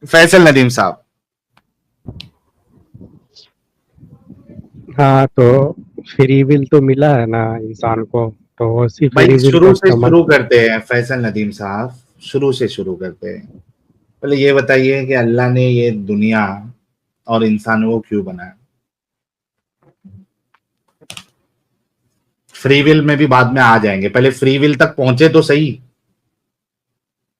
फैसल नदीम साहब। हाँ, तो फ्री विल तो मिला है ना इंसान को, तो उसी भाई फ्री विल का शुरू से इस्तेमाल। शुरू करते हैं फैसल नदीम साहब, शुरू से शुरू करते हैं। पहले ये बताइए कि अल्लाह ने ये दुनिया और इंसानों को क्यों बनाया। फ्री विल में भी बाद में आ जाएंगे, पहले फ्री विल तक पहुंचे तो सही।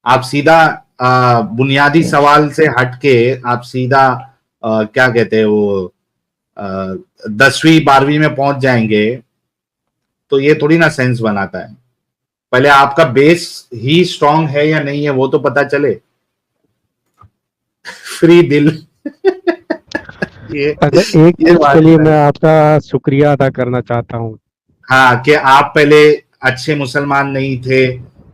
आप सीधा बुनियादी सवाल से हटके आप सीधा क्या कहते हैं वो 10वीं 12वीं में पहुंच जाएंगे, तो ये थोड़ी ना सेंस बनाता है। पहले आपका बेस ही स्ट्रांग है या नहीं है वो तो पता चले। फ्री दिल ये अच्छा, एक ये चीज के बात लिए है। मैं आपका शुक्रिया अदा करना चाहता हूँ। हाँ, कि आप पहले अच्छे मुसलमान नहीं थे,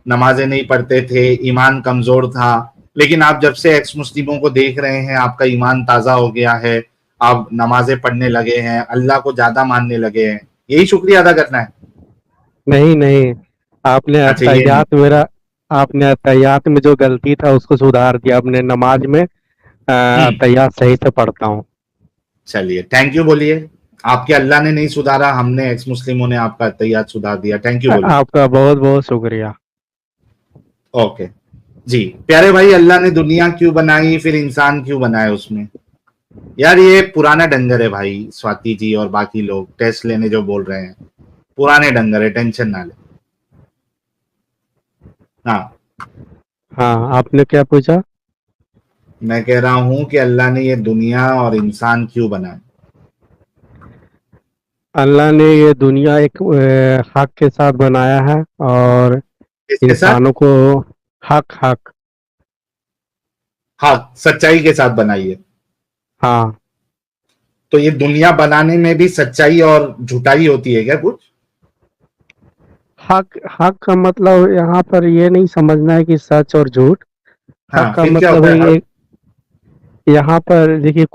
नमाजें नहीं पढ़ते थे, ईमान कमजोर था, लेकिन आप जब से एक्स मुस्लिमों को देख रहे हैं आपका ईमान ताजा हो गया है, आप नमाजें पढ़ने लगे हैं, अल्लाह को ज्यादा मानने लगे हैं। यही शुक्रिया अदा करना है। नहीं नहीं, आपने अच्छा, ये नहीं। अत्तहियात मेरा आपने अत्तहियात में जो गलती था उसको सुधार दिया। अपने नमाज में हम्म। अत्तहियात सही से पढ़ता हूँ। चलिए, थैंक यू बोलिए। आपके अल्लाह ने नहीं सुधारा, हमने एक्स मुस्लिमों ने आपका तैयार सुधार दिया। थैंक यू बोलिए। आपका बहुत बहुत शुक्रिया। ओके जी। प्यारे भाई, अल्लाह ने दुनिया क्यों बनाई, फिर इंसान क्यों बनाए उसमें। यार ये पुराना डंगर है भाई, स्वाति जी और बाकी लोग टेस्ट लेने जो बोल रहे हैं, पुराने डंगर है, टेंशन ना ले। हाँ। हाँ, आपने क्या पूछा? मैं कह रहा हूं कि अल्लाह ने ये दुनिया और इंसान क्यों बनाया। अल्लाह ने ये दुनिया एक हक के साथ बनाया है, और किसके साथ। इंसानों को हक हक। हाँ, सच्चाई के साथ बनाई है। हाँ, तो ये दुनिया बनाने में भी सच्चाई और झूठाई होती है क्या कुछ। हक हक का मतलब यहाँ पर ये नहीं समझना है कि सच और झूठ। हक हाँ, का फिर क्या मतलब होता है है हक। ये। यहाँ पर देखिए,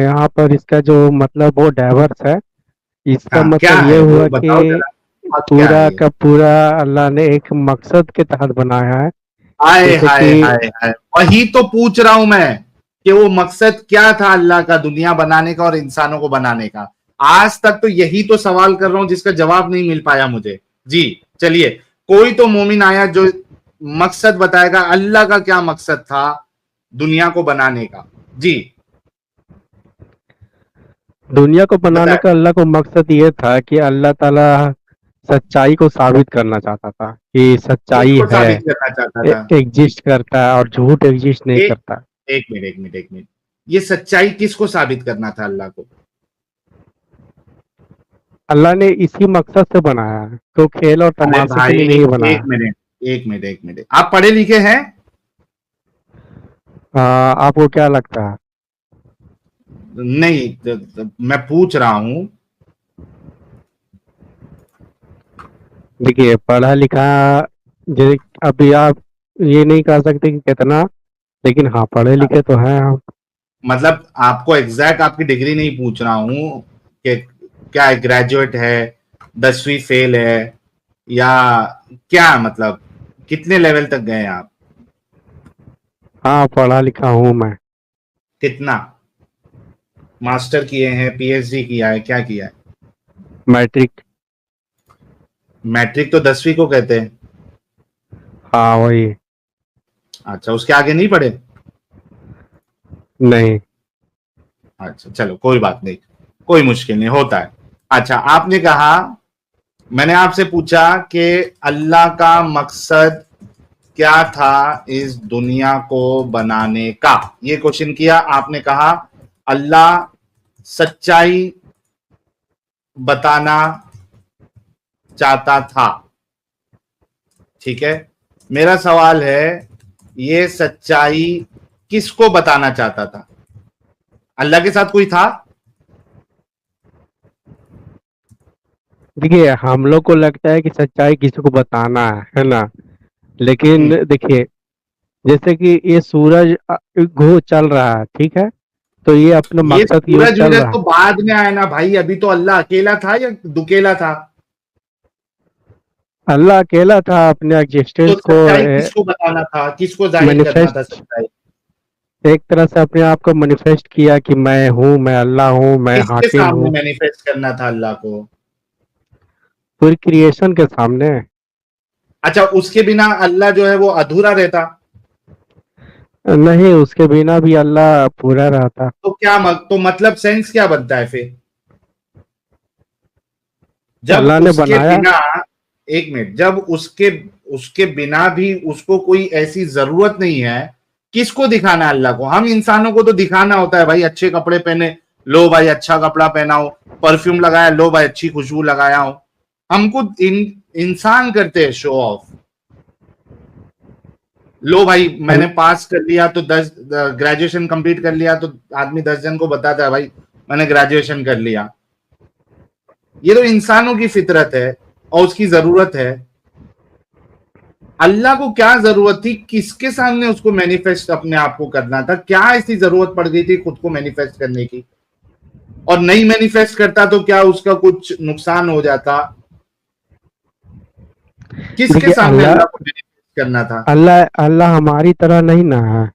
यहाँ पर इसका जो मतलब वो डाइवर्स है। इसका हाँ, क्या मतलब ये है वो हुआ बताओ कि जरा। हक क्या है पूरा ये। का पूरा अल्लाह ने एक मकसद के तहत बनाया है। हाय जैसे हाय कि हाय हाय, वही तो पूछ रहा हूं मैं कि वो मकसद क्या था अल्लाह का दुनिया बनाने का और इंसानों को बनाने का। आज तक तो यही तो सवाल कर रहा हूं जिसका जवाब नहीं मिल पाया मुझे। जी। चलिए, कोई तो मोमिन आया जो मकसद बताएगा अल्लाह का क्या मकसद था दुनिया को बनाने का। जी। दुनिया को बनाने बताए। का अल्लाह को मकसद ये था कि अल्लाह ताला सच्चाई को साबित करना चाहता था कि सच्चाई किसको है, साबित करना चाहता था। एग्जिस्ट करता है, और झूठ एग्जिस्ट नहीं एक करता। एक मिनट एक मिनट एक मिनट, ये सच्चाई किसको साबित करना था अल्लाह को। अल्लाह ने इसी मकसद से बनाया है, तो खेल और अरे तमाशे के लिए भाई, नहीं एक बनाया। मिनट एक मिनट एक मिनट, आप पढ़े लिखे हैं। आपको क्या लगता है? नहीं मैं पूछ रहा हूं। देखिए, पढ़ा लिखा, जैसे अभी आप ये नहीं कह सकते कि कितना, लेकिन हाँ, पढ़े लिखे तो हैं हम। मतलब आपको एग्जैक्ट आपकी डिग्री नहीं पूछ रहा हूं कि क्या है, ग्रेजुएट है, 10वीं फेल है, या क्या मतलब कितने लेवल तक गए आप। हाँ, पढ़ा लिखा हूँ मैं। कितना मास्टर किए हैं, पीएचडी किया है, क्या किया है। मैट्रिक। मैट्रिक तो 10वीं को कहते हैं। हाँ, वही। अच्छा, उसके आगे नहीं पढ़े। नहीं। अच्छा चलो, कोई बात नहीं, कोई मुश्किल नहीं, होता है। अच्छा, आपने कहा, मैंने आपसे पूछा कि अल्लाह का मकसद क्या था इस दुनिया को बनाने का। ये क्वेश्चन किया, आपने कहा अल्लाह सच्चाई बताना चाहता था। ठीक है, मेरा सवाल है, ये सच्चाई किसको बताना चाहता था। अल्लाह के साथ कोई था। देखिए, हम लोग को लगता है कि सच्चाई किसी को बताना है ना। लेकिन हम्म। देखिए, जैसे कि ये सूरज घो चल रहा है, ठीक है, तो ये अपना ये मकसद की ओर सूरज चल वूरज रहा है। तो बाद में आया ना भाई, अभी तो अल्लाह अकेला था या दुकेला था। अल्लाह अकेला था अपने तो एग्जिस्टेंस को सच्चाई किसको बताना था, किसको जाहिर करना था मैनिफेस्ट सच्चाई। एक तरह से अपने आप को मैनिफेस्ट किया कि मैं हूँ, मैं अल्लाह हूँ, मैं किसके हाकिम सामने हूँ, मैनिफेस्ट करना था अल्लाह को? पूरी क्रिएशन के सामने। अच्छा, उसके बिना अल्लाह जो है वो अधूरा रहता? नहीं, उसके बिना भी अल्लाह पूरा रहता। तो तो मतलब सेंस क्या बनता है फिर? जब अल्लाह ने उसके बनाया। बिना, एक मिनट, जब उसके उसके बिना भी उसको कोई ऐसी जरूरत नहीं है, किसको दिखाना है अल्लाह को? हम इंसानों को तो दिखाना होता है भाई, अच्छे कपड़े पहने, लो भाई अच्छा कपड़ा पहना हो, परफ्यूम लगाया, लो भाई अच्छी खुशबू लगाया हो। हमको इंसान करते हैं शो ऑफ। लो भाई मैंने पास कर लिया तो 10, ग्रेजुएशन कंप्लीट कर लिया तो आदमी 10 जन को बताता है भाई मैंने ग्रेजुएशन कर लिया। ये तो इंसानों की फितरत है और उसकी जरूरत है। अल्लाह को क्या जरूरत थी, किसके सामने उसको मैनिफेस्ट अपने आप को करना था? क्या ऐसी जरूरत पड़ गई थी खुद को मैनिफेस्ट करने की? और नहीं मैनिफेस्ट करता तो क्या उसका कुछ नुकसान हो जाता? किसके देखिए, सामने अल्लाह अल्लाह को मैनिफेस्ट करना था? अल्लाह अल्लाह हमारी तरह नहीं ना है।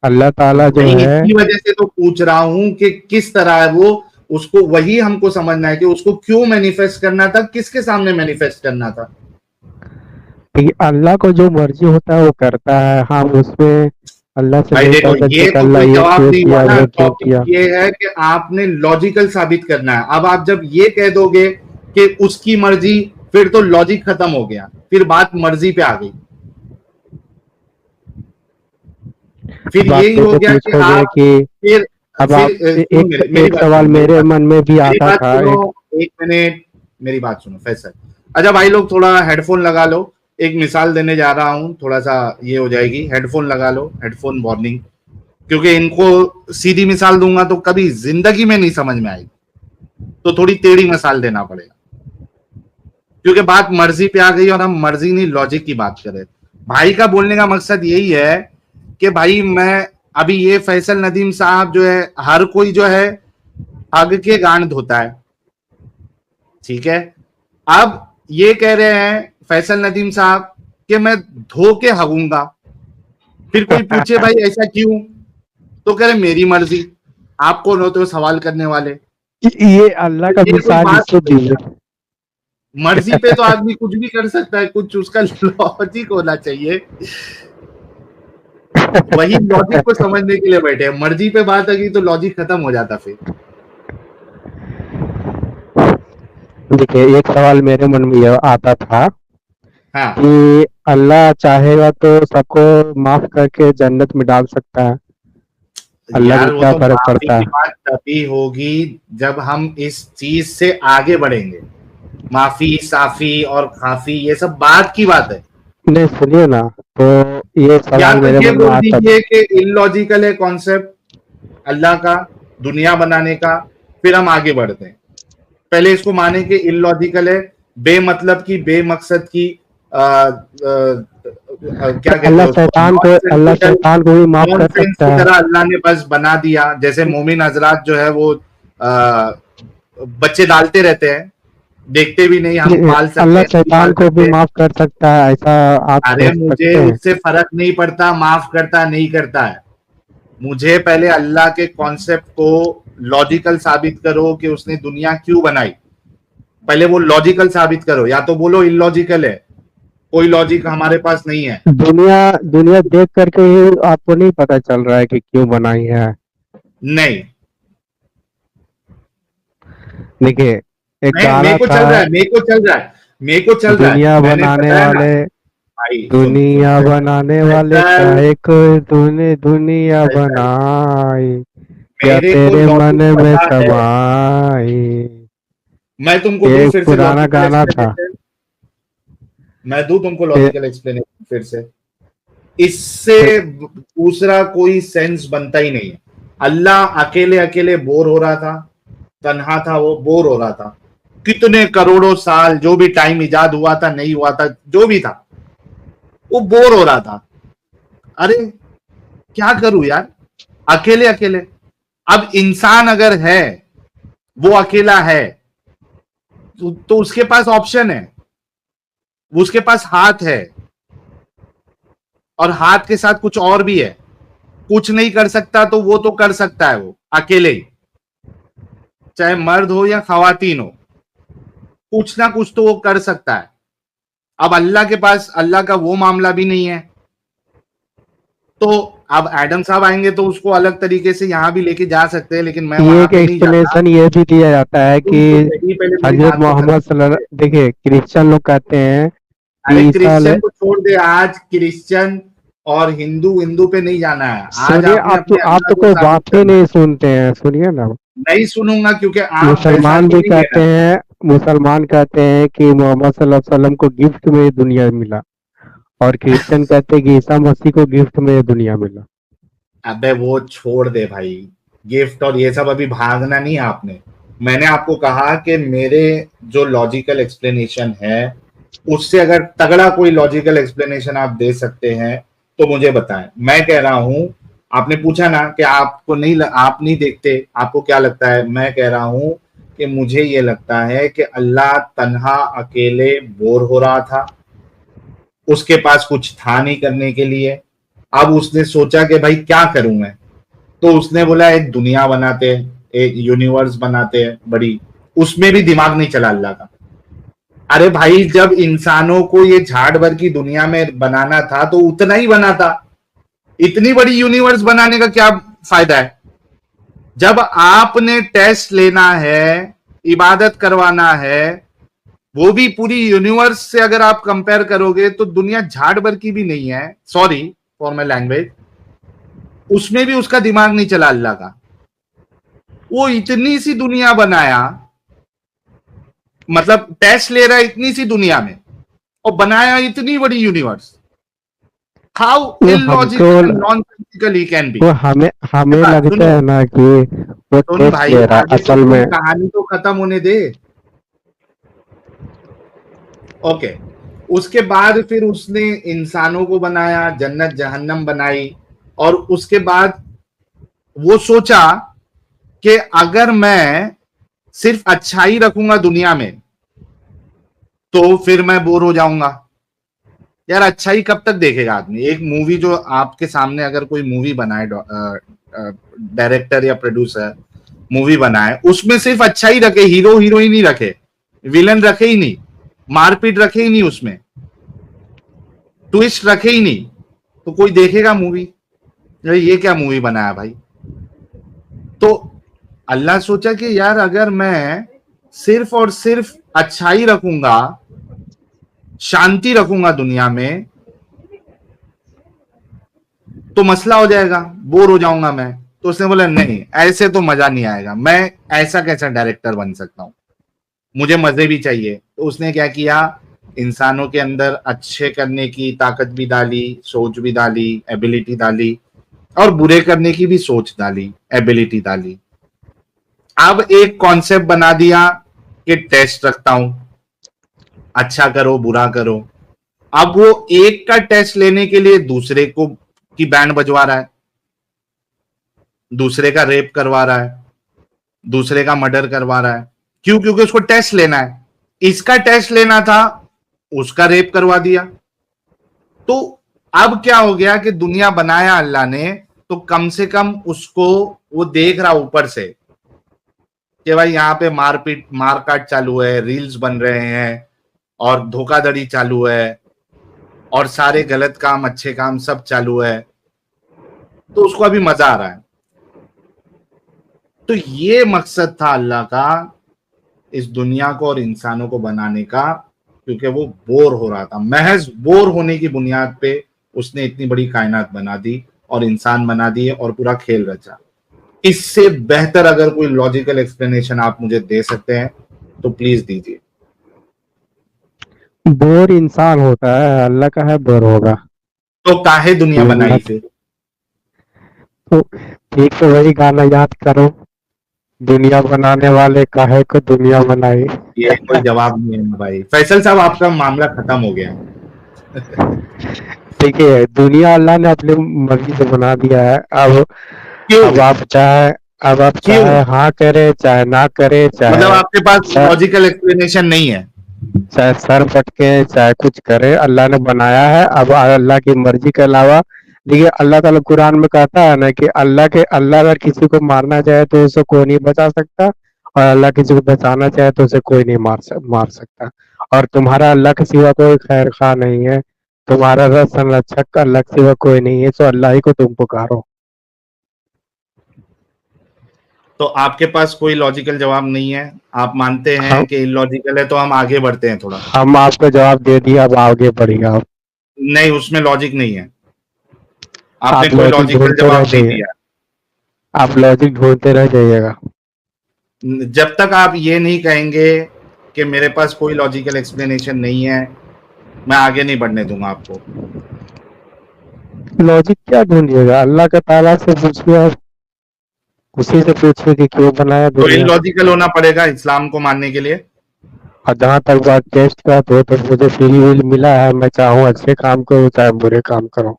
अल्लाह ताला जो भाई है, इसी वजह से तो पूछ रहा हूं कि किस तरह है वो, उसको वही हमको समझना है कि उसको क्यों मैनिफेस्ट करना था, किसके सामने मैनिफेस्ट करना था? कि अल्लाह को जो मर्जी होता है वो करता है। हम उसमें अल्लाह से भाई नहीं देखो कह सकते ये कि तो अल्लाह कोई ये जवाब क्यों नहीं हुआ किया, ना। वो क्यों टॉपिक किया। ये है कि आपने लॉजिकल साबित करना है। अब आप जब ये कह दोगे कि उसकी मर्जी, फिर तो लॉजिक खत्म हो गया, फिर बात मर्जी पे आ गई। फिर अब आप यही हो मेरे गया कि पूछोगे आप, कि फिर अब फिर आप सुनो, एक मेरी एक बात सवाल सुनो, मेरी मेरे बात मन में भी मेरी आता बात था। सुनो, एक 1 मिनट, मेरी बात सुनो फैसल। अच्छा भाई लोग थोड़ा हेडफोन लगा लो, एक मिसाल देने जा रहा हूं, थोड़ा सा ये हो जाएगी। हेडफोन लगा लो, हेडफोन वार्निंग, क्योंकि इनको सीधी मिसाल दूंगा तो कभी जिंदगी में नहीं समझ में आएगी, तो थोड़ी टेढ़ी मिसाल देना पड़ेगा, क्योंकि बात मर्जी पे आ गई और हम मर्जी नहीं लॉजिक की बात करें। भाई का बोलने का मकसद यही है कि भाई मैं, अभी ये फैसल नदीम साहब जो है, हर कोई जो है हग के गांड धोता है, ठीक है? अब ये कह रहे हैं फैसल नदीम साहब कि मैं धो के हगूंगा। फिर कोई पूछे भाई ऐसा क्यों, तो कह रहे मेरी मर्जी। आप कौन होते हो सवाल करने वाले? ये अल्लाह का ये कोई मिसाल बात इसको हो गई? दीजिए। मर्जी पे तो आदमी कुछ भी कर सकता है, कुछ उसका लॉजिक होना चाहिए। वही लॉजिक को समझने के लिए बैठे हैं, मर्जी पे बात आ गई तो लॉजिक खत्म हो जाता फिर। देखिए, एक सवाल मेरे मन में ये आता था हाँ, कि अल्लाह चाहेगा तो सबको माफ करके जन्नत में डाल सकता है। अल्लाह को यार वो क्या तो फर्क माफी पड़ता की है। बात तभी होगी जब हम इस चीज से आगे बढ़ेंगे। माफी साफी और खाफी ये सब बात की बात है। नहीं, सुनिए ना, तो ये या सवाल तो मेरे ये मन में बोल आता था। दीजिए कि इलॉजिकल है कॉन्सेप्ट अल्लाह का दुनिया बनाने का, फिर हम आगे बढ़ते हैं। पहले इसको माने कि इलॉजिकल है, बेमतलब की, बेमकसद की, क्या कहते अल्लाह हैं उसको, शैतान को नॉन अल्लाह सेंसिकल, शैतान को भी माफ नॉन कर सेंस की सकता है। तरह अल्लाह ने बस बना दिया। जैसे मोमिन हजरात जो है वो बच्चे डालते रहते हैं, देखते भी नहीं, हम नहीं, पाल सकते अल्लाह हैं, नहीं शैतान पाल को भी सकते। माफ कर सकता है, ऐसा आप अरे सोच मुझे सकते हैं। उससे फर्क नहीं पड़ता माफ करता नहीं करता है। मुझे पहले अल्लाह के कॉन्सेप्ट को लॉजिकल साबित करो कि उसने दुनिया क्यों बनाई। पहले वो लॉजिकल साबित करो, या तो बोलो इलॉजिकल है, कोई लॉजिक हमारे पास नहीं है। दुनिया दुनिया देख करके ही आपको नहीं पता चल रहा है कि क्यों बनाई है। नहीं, देखिए, एक मैं मेरे गाना को था, चल रहा है, मेरे को चल रहा है, मेरे को चल रहा है, दुनिया मैंने बनाने बताया ना। वाले, भाई सुन सुन दुनिया बनाने वाले फैसल, काहे को तूने दुनिया फैसल, बनाई, या मेरे को तेरे लॉजिक मन में पता है। समाई। मैं तुमको ये दूं एक फिर से पुराना लॉजिकल गाना था। एक्सप्लेनेशन, मैं दूं तुमको ये लॉजिकल एक्सप्लेनेशन फिर से। इससे दूसरा कोई सेंस बनता ही नहीं है। अल्लाह अकेले अकेले बोर हो रहा था, तन्हा था, वो बोर हो रहा था। कितने करोड़ों साल जो भी टाइम इजाद हुआ था, नहीं हुआ था, जो भी था, वो बोर हो रहा था। अरे क्या करूं यार, अकेले अकेले। अब इंसान अगर है, वो अकेला है, तो उसके पास ऑप्शन है, उसके पास हाथ है, और हाथ के साथ कुछ और भी है। कुछ नहीं कर सकता तो वो तो कर सकता है, वो अकेले ही, चाहे मर्द हो या खवातीन हो, कुछ ना कुछ तो वो कर सकता है। अब अल्लाह के पास अल्लाह का वो मामला भी नहीं है, तो अब एडम साहब आएंगे तो उसको अलग तरीके से यहाँ भी लेके जा सकते हैं, लेकिन मैं ये वहां एक पे नहीं जाता। एक्सप्लेनेशन ये भी दिया जाता है तुम कि तो सही, पहले मेरी हजरत बात तो मोहम्मद खत्म सल्लल्लाहु, कीजिए। देखिए क्रिश्चियन लोग कहते हैं अरे कि ईसा क्रिश्चियन को छोड़ दे, आज क्रिश्चियन और हिंदू हिंदू पे नहीं जाना है, आज सुनिए, आपने अपने आप अल्लाह तो को कोई साबित बात ही करना नहीं है। सुनते हैं, सुनिए ना। नहीं सुनूंगा क्योंकि आप पैसा मुसलमान तो भी नहीं कहते देना। हैं, मुसलमान कहते हैं कि मोहम्मद सल्लल्लाहु अलैहि वसल्लम को गिफ्ट में ये दुनिया मिला, और क्रिश्चियन कहते हैं कि ईसा मसीह को गिफ्ट में ये दुनिया मिला। अबे वो छोड़ दे भाई, गिफ्ट और ये सब अभी भागना नहीं है आपने। मैंने आपको कहा कि मेरे जो लॉजिकल एक्सप्लेनेशन है उससे अगर तगड़ा कोई लॉजिकल एक्सप्लेनेशन आप दे सकते हैं तो मुझे बताएं। मैं कह रहा हूं, आपने पूछा ना कि आपको नहीं, आप नहीं देखते, आपको क्या लगता है, मैं कह रहा हूं कि मुझे ये लगता है कि अल्लाह तन्हा अकेले बोर हो रहा था, उसके पास कुछ था नहीं करने के लिए। अब उसने सोचा कि भाई क्या करूं मैं, तो उसने बोला एक दुनिया बनाते हैं, एक यूनिवर्स बनाते हैं बड़ी, उसमें भी दिमाग नहीं चला अल्लाह का। अरे भाई जब इंसानों को ये झाड़ भर की दुनिया में बनाना था तो उतना ही बना था, इतनी बड़ी यूनिवर्स बनाने का क्या फायदा है। जब आपने टेस्ट लेना है, इबादत करवाना है, वो भी पूरी यूनिवर्स से अगर आप कंपेयर करोगे तो दुनिया झाड़ भर की भी नहीं है, सॉरी फॉर माई लैंग्वेज, उसमें भी उसका दिमाग नहीं चला अल्लाह का। वो इतनी सी दुनिया बनाया, मतलब टेस्ट ले रहा है इतनी सी दुनिया में और बनाया इतनी बड़ी यूनिवर्स। हाउ वो हमको illogical and nonsensical he can be. वो हमें हमें लगता सुनो है ना कि वो सुन टेस्ट भाई, ले रहा है आगे तो असल पूरी में। कहानी तो खत्म होने दे। ओके, उसके बाद फिर उसने इंसानों को बनाया, जन्नत जहन्नम बनाई, और उसके बाद वो सोचा कि अगर मैं सिर्फ अच्छाई रखूंगा दुनिया में तो फिर मैं बोर हो जाऊंगा। यार अच्छाई कब तक देखेगा आदमी। एक मूवी जो आपके सामने अगर कोई मूवी बनाए, डायरेक्टर या प्रोड्यूसर मूवी बनाए, उसमें सिर्फ अच्छाई रखे, हीरो हीरोइन ही रखे, विलन रखे ही नहीं, मारपीट रखे ही नहीं, उसमें ट्विस्ट रखे ही नहीं, तो कोई देखेगा मूवी, ये क्या मूवी बनाया भाई। तो अल्लाह सोचा कि यार अगर मैं सिर्फ और सिर्फ अच्छाई रखूंगा, शांति रखूंगा दुनिया में, तो मसला हो जाएगा, बोर हो जाऊंगा मैं। तो उसने बोला नहीं, ऐसे तो मजा नहीं आएगा, मैं ऐसा कैसा डायरेक्टर बन सकता हूं, मुझे मजे भी चाहिए। तो उसने क्या किया, इंसानों के अंदर अच्छे करने की ताकत भी डाली, सोच भी डाली, एबिलिटी डाली, और बुरे करने की भी सोच डाली, एबिलिटी डाली। अब एक कॉन्सेप्ट बना दिया कि टेस्ट रखता हूं, अच्छा करो बुरा करो। अब वो एक का टेस्ट लेने के लिए दूसरे को की बैंड बजवा रहा है, दूसरे का रेप करवा रहा है, दूसरे का मर्डर करवा रहा है। क्यों? क्योंकि उसको टेस्ट लेना है। इसका टेस्ट लेना था, उसका रेप करवा दिया। तो अब क्या हो गया कि दुनिया बनाया अल्लाह ने, तो कम से कम उसको वो देख रहा ऊपर से कि भाई यहाँ पे मारपीट मारकाट चालू है, रील्स बन रहे हैं, और धोखाधड़ी चालू है, और सारे गलत काम अच्छे काम सब चालू है, तो उसको अभी मजा आ रहा है। तो ये मकसद था अल्लाह का इस दुनिया को और इंसानों को बनाने का, क्योंकि वो बोर हो रहा था। महज बोर होने की बुनियाद पे उसने इतनी बड़ी कायनात बना दी और इंसान बना दिए और पूरा खेल रचा। इससे बेहतर अगर कोई लॉजिकल एक्सप्लेनेशन आप मुझे दे सकते हैं तो प्लीज दीजिए। बोर इंसान होता है, अल्लाह का है बोर होगा। तो काहे दुनिया बनाई मेहनत फिर? तो ठीक है, वही गाना याद करो, दुनिया बनाने वाले काहे को दुनिया बनाई। ये कोई जवाब नहीं है भाई। फैसल साहब, आपका मामला खत्म हो गया। ठीक है, दुनिया अल्लाह ने अपनी मर्जी से बना दिया है। अब क्यों? आप चाहे, अब आप क्यों? चाहे हाँ करे चाहे ना करे, मतलब चाहे आपके पास लॉजिकल एक्सप्लेनेशन नहीं है? सर पटके चाहे कुछ करे, अल्लाह ने बनाया है। अब अल्लाह की मर्जी के अलावा देखिए अल्लाह ताला कुरान में कहता है ना कि अल्लाह अगर किसी को मारना चाहे तो उसे कोई नहीं बचा सकता, और अल्लाह किसी को बचाना चाहे तो उसे कोई नहीं मार सकता। और तुम्हारा अल्लाह के सिवा कोई खैर खा नहीं है, तुम्हारा रस संरक्षक अल्लाह के सिवा कोई नहीं है, तो अल्लाह ही को तुम पुकारो। तो आपके पास कोई लॉजिकल जवाब नहीं है, आप मानते हैं हम कि इलॉजिकल है, तो हम आगे बढ़ते हैं थोड़ा। हम आपको जवाब दे दिया, अब आगे बढ़िए आप। नहीं, उसमें लॉजिक नहीं है, आपने आप कोई लॉजिक लॉजिकल ढूंढते रह जवाब नहीं जाइए, दिया। आप लॉजिक ढूंढते रह जाइएगा। जब तक आप ये नहीं कहेंगे कि मेरे पास कोई लॉजिकल एक्सप्लेनेशन नहीं है, मैं आगे नहीं बढ़ने दूंगा आपको। लॉजिक क्या ढूंढिएगा, अल्लाह के ताला से पूछिए, आप उसी से पूछिए कि क्यों बनाया तो दुनिया। इलॉजिकल होना पड़ेगा इस्लाम को मानने के लिए। और जहाँ तक बात टेस्ट का, तो मुझे फ्री विल मिला है, मैं चाहूँ अच्छे काम करूँ चाहे बुरे काम करूँ।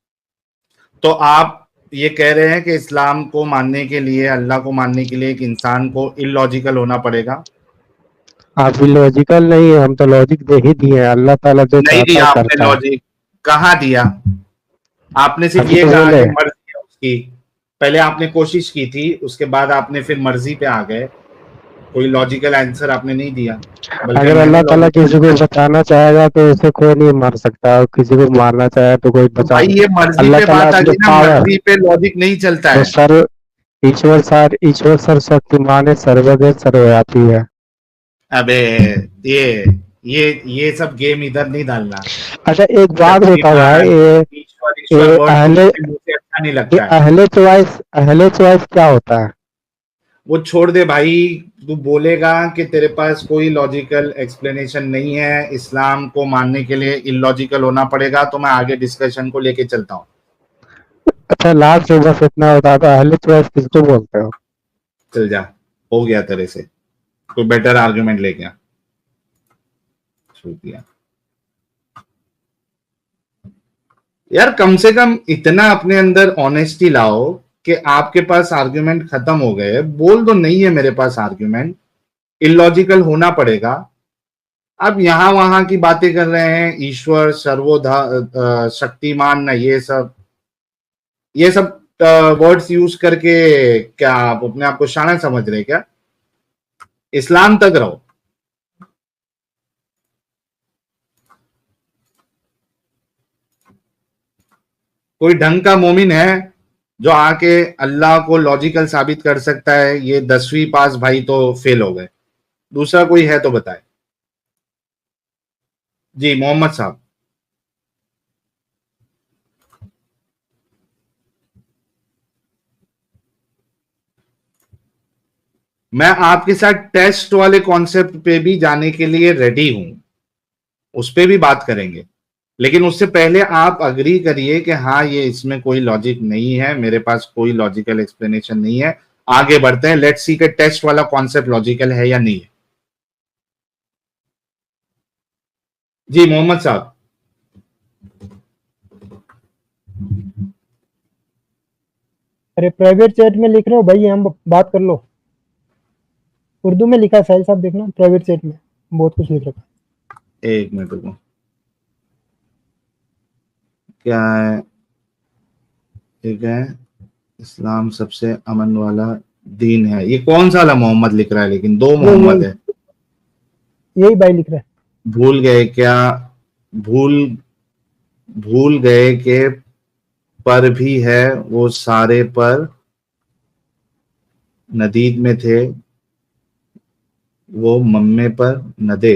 तो आप ये कह रहे हैं कि इस्लाम को मानने के लिए, अल्लाह को मानने के लिए एक इंसान को इलॉजिकल होना पड़ेगा। आप भी लॉजिकल नहीं है, हम तो लॉजिक दे ही दिए हैं, अल्लाह ताला जो नहीं चाहता है दिया आपने करता है। लॉजिक, कहाँ दिया? आपने सिर्फ अभी ये तो कहा बोले, कि मर्जी है उसकी। पहले आपने कोशिश की थी, उसके बाद आपने फिर मर्जी पे आ गए। कोई लॉजिकल आंसर आपने नहीं दिया, बल्कि अगर मैंने अल्लाह ताला लॉजिकल। किसी को बचाना चाहेगा तो उसे कोई नहीं मार सकता, और किसी को मारना चाहे तो कोई तो बचा भाई ये नहीं। मर्जी अल्लाह पे ताला बात आ जो गई ना, पावर, मर्जी पे लॉजिक नहीं चलता जो है। सर्व ईश्वर सर्वशक्तिमान है, सर्वज्ञ सर्वव्यापी है। अबे ये ये सब गेम इधर नहीं डालना। अच्छा एक बात बताओ भाई, शक्तिमान, ईश्वर, ईश्वर ये वर्ड तो मुझे मुंह से अच्छा नहीं लगता है। अहले चॉइस क्या होता है? वो छोड़ दे भाई। तू बोलेगा कि तेरे पास कोई लॉजिकल एक्सप्लेनेशन नहीं है, इस्लाम को मानने के लिए इलॉजिकल होना पड़ेगा, तो मैं आगे डिस्कशन को लेके चलता हूँ। अच्छा लास्ट में बस इतना बता दो, अहले चॉइस किसको बोलते हो? चल जा, हो गया तेरे से, कोई बेटर आर्ग्यूमेंट लेके आ। छोड़ दिया यार, कम से कम इतना अपने अंदर ऑनेस्टी लाओ कि आपके पास आर्ग्यूमेंट खत्म हो गए, बोल दो नहीं है मेरे पास आर्ग्यूमेंट, इलॉजिकल होना पड़ेगा। अब यहां वहां की बातें कर रहे हैं, ईश्वर शक्तिमान, ना ये सब वर्ड्स यूज करके क्या आप अपने आप को शाना समझ रहे हैं क्या? इस्लाम तक रहो। कोई ढंग का मोमिन है जो आके अल्लाह को लॉजिकल साबित कर सकता है? ये 10वीं पास भाई तो फेल हो गए, दूसरा कोई है तो बताए। जी मोहम्मद साहब। मैं आपके साथ टेस्ट वाले कॉन्सेप्ट पे भी जाने के लिए रेडी हूं, उस पे भी बात करेंगे, लेकिन उससे पहले आप अग्री करिए कि हाँ ये इसमें कोई लॉजिक नहीं है, मेरे पास कोई लॉजिकल एक्सप्लेनेशन नहीं है। आगे बढ़ते हैं, लेट्स सी के टेस्ट वाला कॉन्सेप्ट लॉजिकल है या नहीं है। जी मोहम्मद साहब। अरे प्राइवेट चैट में लिख रहे हो भाई, हम बात कर लो। उर्दू में लिखा है साहिल साहब, देखना प्राइवेट चैट में बहुत कुछ लिख रखा है। एक मिनट रुको, क्या है? ठीक है, इस्लाम सबसे अमन वाला दीन है, ये कौन सा वाला मोहम्मद लिख रहा है? लेकिन दो ये मोहम्मद है। यही भाई लिख रहा है। भूल गए क्या? भूल भूल गए कि पर भी है वो सारे पर, नदीद में थे वो मम्मे पर नदे,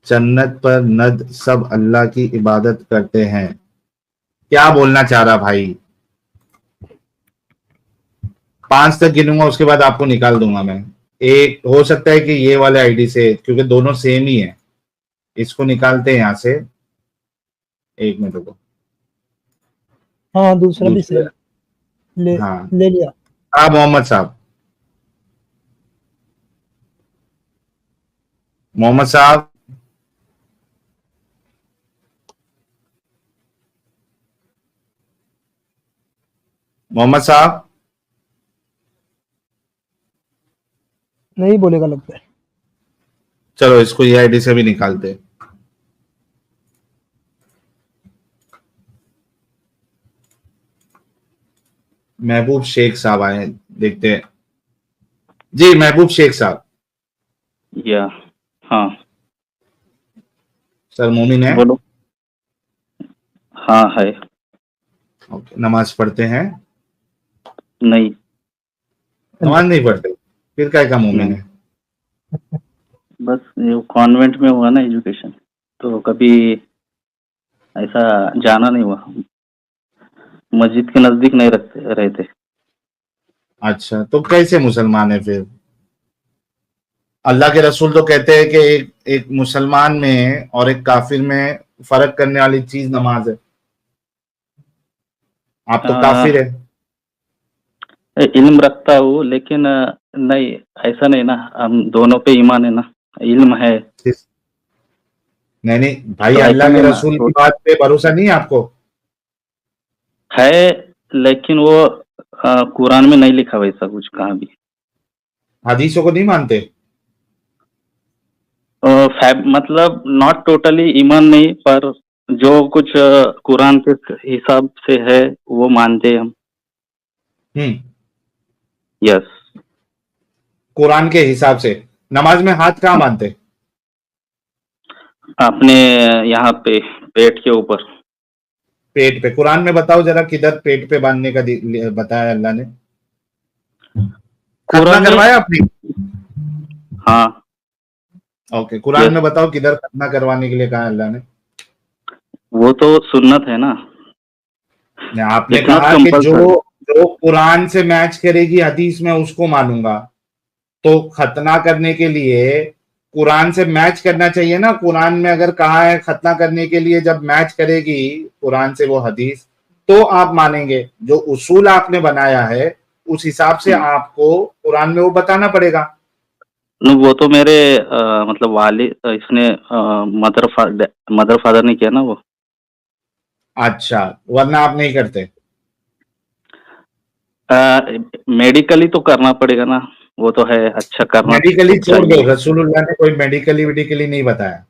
जन्नत पर नद, सब अल्लाह की इबादत करते हैं। क्या बोलना चाह रहा भाई? 5 तक गिनूंगा, उसके बाद आपको निकाल दूंगा मैं। एक हो सकता है कि ये वाले आईडी से, क्योंकि दोनों सेम ही है, इसको निकालते हैं यहां से। एक मिनट रुको। हाँ दूसरा भी दूसरे, सही ले हाँ, ले लिया। हाँ मोहम्मद साहब। मोहम्मद साहब, मोहम्मद साहब। नहीं बोलेगा लगता है। चलो इसको ये आईडी से भी निकालते हैं। महबूब शेख साहब आए हैं, देखते हैं। जी महबूब शेख साहब, या हाँ सर मोमिन है? बोलो। हाँ है। ओके, नमाज पढ़ते हैं? नहीं नमाज नहीं पढ़ते, फिर क्या का मोमिन नहीं, है? बस ये कॉन्वेंट में हुआ ना एजुकेशन, तो कभी ऐसा जाना नहीं हुआ, मस्जिद के नजदीक नहीं रहते। अच्छा, तो कैसे मुसलमान है फिर? अल्लाह के रसूल तो कहते हैं कि एक मुसलमान में और एक काफिर में फर्क करने वाली चीज नमाज है। आप तो काफिर है। इल्म रखता हूँ, लेकिन नहीं, ऐसा नहीं ना, हम दोनों पे ईमान है ना, इल्म है नहीं नहीं भाई, तो ऐसा अल्लाह के नहीं ना, रसूल तो की बात पे भरोसा नहीं है आपको? है, लेकिन वो कुरान में नहीं लिखा वैसा कुछ कहाँ भी। हदीसों को नहीं मानते? मतलब नॉट टोटली ईमान नहीं, पर जो कुछ कुरान के हिसाब से है वो मानते हैं हम। हम्म, यस। कुरान के हिसाब से नमाज में हाथ कहाँ बांधते? अपने यहाँ पे पेट के ऊपर। पेट पे। कुरान में बताओ जरा, किधर पेट पे बांधने का बताया अल्लाह ने? खतना कुरान में। करवाया आपने? हाँ। ओके, कुरान यस, में बताओ किधर खतना करवाने के लिए कहा अल्लाह ने? वो तो सुन्नत है ना, ने आपने इट्स नॉट कहा कि जो कंपल्सरी। जो कुरान से मैच करेगी हदीस में उसको मानूंगा। तो खतना करने के लिए कुरान से मैच करना चाहिए ना। कुरान में अगर कहा है खतना करने के लिए, जब मैच करेगी कुरान से वो हदीस, तो आप मानेंगे। जो उसूल आपने बनाया है उस हिसाब से आपको कुरान में वो बताना पड़ेगा। वो तो मेरे मतलब वाली इसने मदर फादर ने किया ना वो। अच्छा, वरना आप नहीं करते? मेडिकली तो करना पड़ेगा ना, वो तो है, अच्छा करना मेडिकली छोड़ दो, चाहिए। रसूलुल्लाह ने कोई मेडिकली वेडिकली नहीं बताया।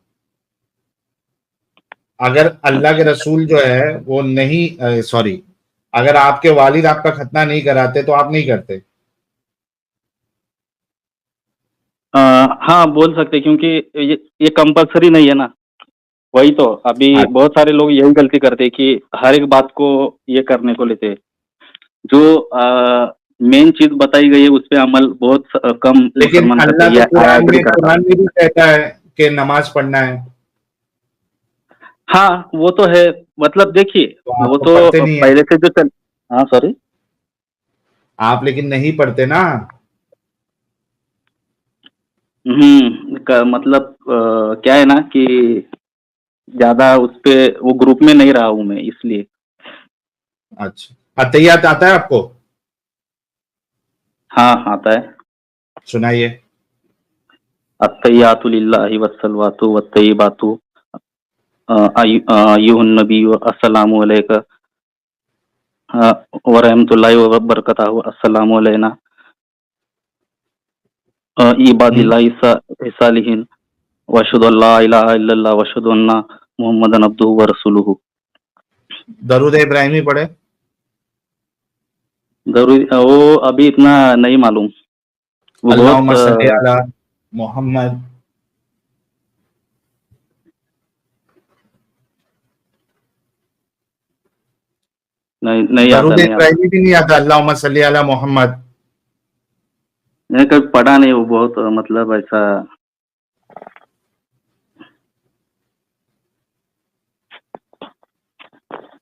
अगर अल्लाह के अच्छा। रसूल जो है वो नहीं, सॉरी, अगर आपके वालिद आपका खतना नहीं कराते तो आप नहीं करते? हाँ बोल सकते, क्योंकि ये कंपल्सरी नहीं है ना। वही तो, अभी अच्छा, बहुत सारे लोग यही गलती करते हैं कि हर एक बात को ये करने को लेते हैं। जो मेन चीज बताई गई है उस पे अमल बहुत कम लेकिन मुसलमान करते अल्लाह हैं, तो ये आई एग्री करता हूँ। कुरान में भी कहता है कि नमाज पढ़ना है। हाँ वो तो है, मतलब देखिए, तो आप वो तो तो पढ़ते नहीं है। पहले से जो चल। हाँ सॉरी। आप लेकिन नहीं पढ़ते ना। मतलब क्या है ना कि ज्यादा उस पे वो ग्रुप में नहीं रहा हूँ मैं, इसलिए। अच्छा, अतहियात आता है आपको? हाँ आता है। सुनाइए। अत्तहियातु लिल्लाहि वस्सलवातु वत्तय्यिबातु अय्युहन नबी अस्सलामु अलैका व रहमतुल्लाहि व बरकातहू अस्सलामु अलैना हम्म, इबादिल्लाहि सालिहीन व अशहदु अल्ला इलाहा इल्लल्लाह व अशहदु अन्ना मुहम्मदन अब्दुहु व रसूलुहु। दरूद इब्राहिमी पढ़े? जरूरी वो अभी इतना नहीं मालूम, वो बहुत अल्लाहुम्मा सल्ली अला मोहम्मद। नहीं नहीं आता, दरूद नहीं आता। इब्राहिमी भी नहीं आता? अल्लाहुम्मा सल्ली अला मोहम्मद। मैंने कभी पढ़ा नहीं, वो बहुत मतलब ऐसा।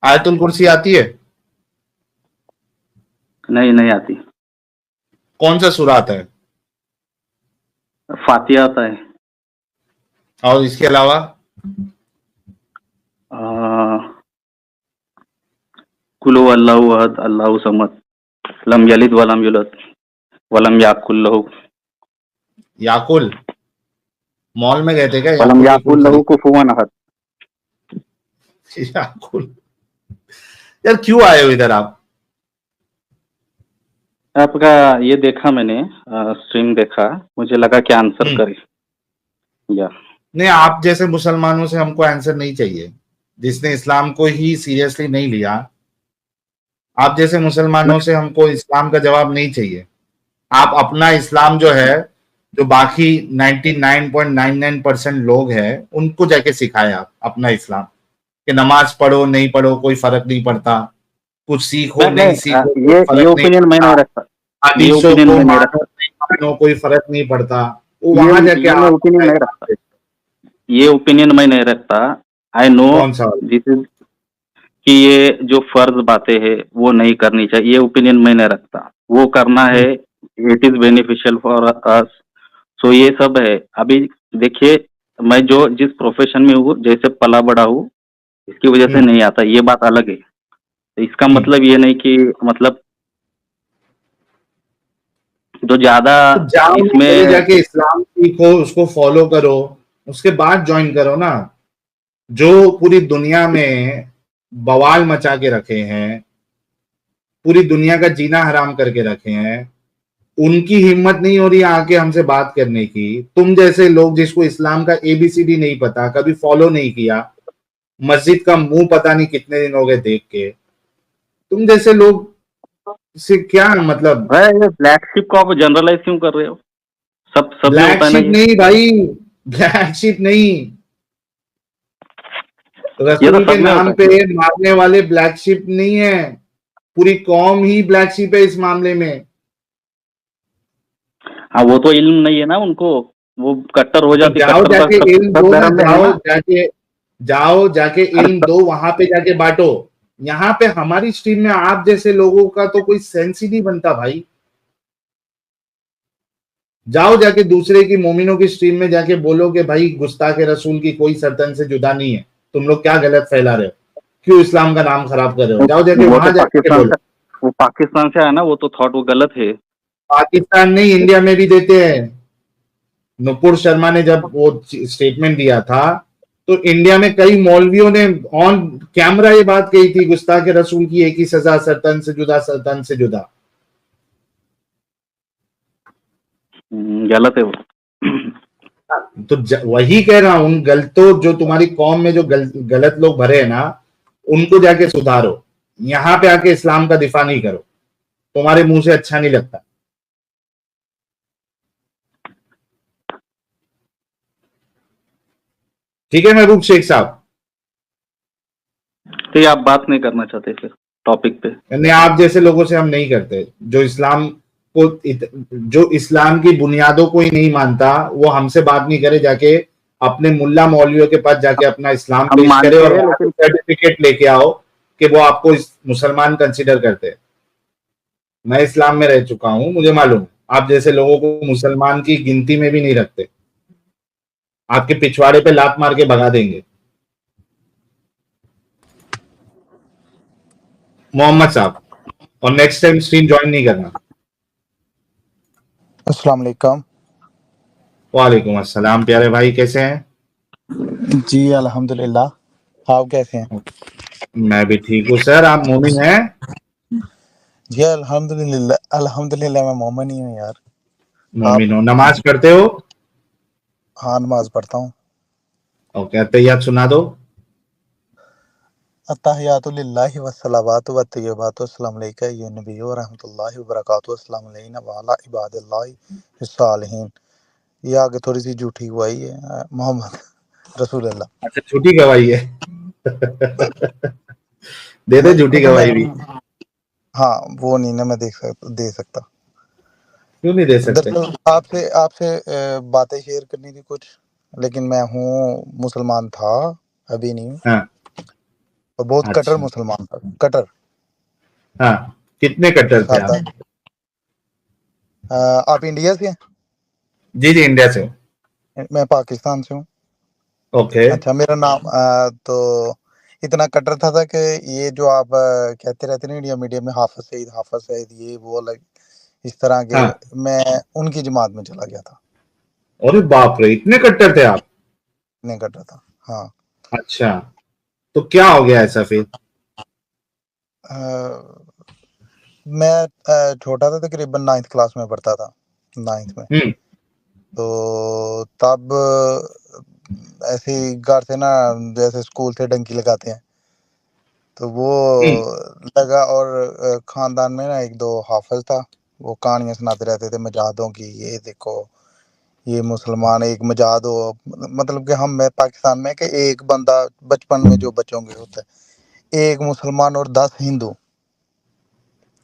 आयतुल कुर्सी आती है? नहीं नहीं आती। कौन सा सूरा आता है? फातिहा आता है। और इसके अलावा? कुल हुवल्लाहु अहद अल्लाहु समद लम यलिद वलम यूलद वलम याकुल लहू याकुल? मॉल में गए थे क्या वलम याकुल के फूल याकुल लहू खरीद? कुफुवन अहद। याकुल? यार क्यों आए हो इधर आप? आपका ये देखा मैंने, स्ट्रीम देखा, मुझे लगा कि आंसर हम्म, करे। या नहीं, आप जैसे मुसलमानों से हमको आंसर नहीं चाहिए, जिसने इस्लाम को ही सीरियसली नहीं लिया। आप जैसे मुसलमानों से हमको इस्लाम का जवाब नहीं चाहिए। आप अपना इस्लाम जो है, जो बाकी 99.99% लोग हैं, उनको जाके सिखाए आप अपना इस्लाम, कि नमाज पढ़ो नहीं पढ़ो कोई फर्क नहीं पड़ता, कुछ सीखो नहीं सीखो कोई ये फर्क नहीं ओपिनियन मैं नहीं पड़ता, रखता। ये हदीसों ओपिनियन को मैं नहीं मानो रखता। नहीं मानो कोई फर्क नहीं पड़ता। वो ये वहां जाके ये मैं आप ओपिनियन अपना नहीं इस्लाम रखता। दे। ये ओपिनियन मैं नहीं रखता। आई नो कौन सा वाला? दिस इज कि ये जो फर्ज बातें हैं वो नहीं करनी चाहिए, ये ओपिनियन मैं नहीं रखता। वो करना है, it is beneficial for us. So ये सब है। अभी देखिए, मैं जो जिस प्रोफेशन में हूँ, जैसे पला बड़ा हूँ, इसकी वजह से हम्म, नहीं आता, ये बात अलग है। तो इसका हम्म। मतलब ये नहीं कि मतलब जो ज्यादा तो जाओ ना, पहले इसमें। जाके इस्लाम सीखो, उसको फॉलो करो, उसके बाद ज्वाइन करो ना। जो पूरी दुनिया में बवाल मचा के रखे हैं, पूरी दुनिया का जीना हराम करके रखे हैं, उनकी हिम्मत नहीं हो रही आके हमसे बात करने की। तुम जैसे लोग जिसको इस्लाम का एबीसीडी नहीं पता, कभी फॉलो नहीं किया, मस्जिद का मुंह पता नहीं कितने दिन हो गए देख के, तुम जैसे लोग से क्या मतलब? भाई ये ब्लैक शिप को आप जनरलाइज क्यों कर रहे हो? सब में ब्लैक होता है ना शिप ये। नहीं भाई, ब्लैक शिप नहीं, ये तो रसूल के सब में होता नाम है। पे मारने वाले ब्लैक शिप नहीं है, पूरी कौम ही ब्लैक शिप है इस मामले में। हाँ, वो तो इल्म नहीं है ना उनको। वो कट्टर हो तो जाती, जाओ कट्टर जाके सब इल्म सब दो ना, धर्म में है जाओ ना। जाके, जाओ जाके अरे इल्म दो, वहां पे जाके बांटो। यहाँ पे हमारी स्ट्रीम में आप जैसे लोगों का तो कोई सेंस ही नहीं बनता भाई। जाओ जाके दूसरे की मोमिनों की स्ट्रीम में जाके बोलो कि भाई गुस्ताखे रसूल की कोई सर्तन से जुदा नहीं है, तुम लोग क्या गलत फैला रहे हो, क्यों इस्लाम का नाम खराब कर रहे हो, जाओ जाके वो तो वहां जाके पाकिस्तान बोलो। से वो पाकिस्तान से है ना, वो तो थॉट वो गलत है। पाकिस्तान नहीं, इंडिया में भी देते हैं। नुपुर शर्मा ने जब वो स्टेटमेंट दिया था, तो इंडिया में कई मौलवियों ने ऑन कैमरा ये बात कही थी, गुस्ताख रसूल की एक ही सजा, सरतन से जुदा, सरतन से जुदा। गलत है वो। तो वही कह रहा हूं, गलतों जो तुम्हारी कौम में जो गलत लोग भरे हैं ना, उनको जाके सुधारो। यहां पे आके इस्लाम का दिफा नहीं करो, तुम्हारे मुंह से अच्छा नहीं लगता। ठीक है महबूब शेख साहब? तो ये आप बात नहीं करना चाहते फिर टॉपिक पे? यानी आप जैसे लोगों से हम नहीं करते, जो इस्लाम को जो इस्लाम की बुनियादों को ही नहीं मानता, वो हमसे बात नहीं करे, जाके अपने मुल्ला मौलवियों के पास जाके अपना इस्लाम हम पेश करे मानते और हैं वहां से लेकिन सर्टिफिकेट लेके आओ कि वो आपको मुसलमान कंसिडर करते हैं। मैं इस्लाम में रह चुका हूं, मुझे मालूम है। आप जैसे लोगों को मुसलमान की गिनती में भी नहीं रखते, आपके पिछवाड़े पे लात मार के भगा देंगे। मोहम्मद साहब, और नेक्स्ट टाइम स्ट्रीम ज्वाइन नहीं करना। अस्सलाम वालेकुम। वालेकुम अस्सलाम प्यारे भाई, कैसे हैं? जी अल्हम्दुलिल्लाह, आप कैसे हैं? मैं भी ठीक हूँ सर। आप मोमिन हैं? जी अल्हम्दुलिल्लाह, अल्हम्दुलिल्लाह मैं मोमिन ही हूँ यार। आप? मोमिन हो, नमाज पढ़ते हो? हाँ, नमाज पढ़ता हूँ। ओके, अत्तहियात सुना दो। अत्तहियातु लिल्लाहि वस्सलावातु वत्तय्यिबातु अस्सलामु अलैका या नबी व रहमतुल्लाहि व बरकातुहू, अस्सलामु अलैना व अला इबादिल्लाहि अस्सालिहीन। ये आगे थोड़ी सी झूठी गवाही है। मोहम्मद रसूलुल्लाह। अच्छा, झूठी गवाही है। दे दे झूठी मतलब मैं, गवाही भी। हाँ वो नहीं ना मैं दे सकता। क्यों नहीं दे सकते? दरअसल आपसे आपसे बातें शेयर करनी थी कुछ, लेकिन मैं हूँ मुसलमान था, अभी नहीं हूँ, हाँ। और बहुत कट्टर अच्छा। मुसलमान था, कट्टर। हाँ, कितने कट्टर थे सादा। आप? आप इंडिया से हैं? जी जी, इंडिया से। मैं पाकिस्तान से हूँ। ओके। अच्छा, मेरा नाम तो इतना कट्टर था कि ये जो आप कहते रहते ना इंडिया मीडिया में, हाफिज सईद, ये वो अलग इस तरह के, हाँ। मैं उनकी जमात में चला गया था। अरे बाप रे, इतने कट्टर थे आप? इतने कट्टर था, हाँ। अच्छा, तो क्या हो गया ऐसा फिर? अ, मैं छोटा था, तकरीबन 9th क्लास में पढ़ता था, 9th में। हम्म। तो तब ऐसे ही घर से ना, जैसे स्कूल से डंकी लगाते हैं, तो वो लगा, और खानदान में ना एक दो हाफिज था, वो कहानियां सुनाते रहते थे मजादों की, ये देखो ये मुसलमान एक मजाद हो, मतलब कि हम में पाकिस्तान में कि एक बंदा बचपन में जो बच्चों के होता है, एक मुसलमान और 10 हिंदू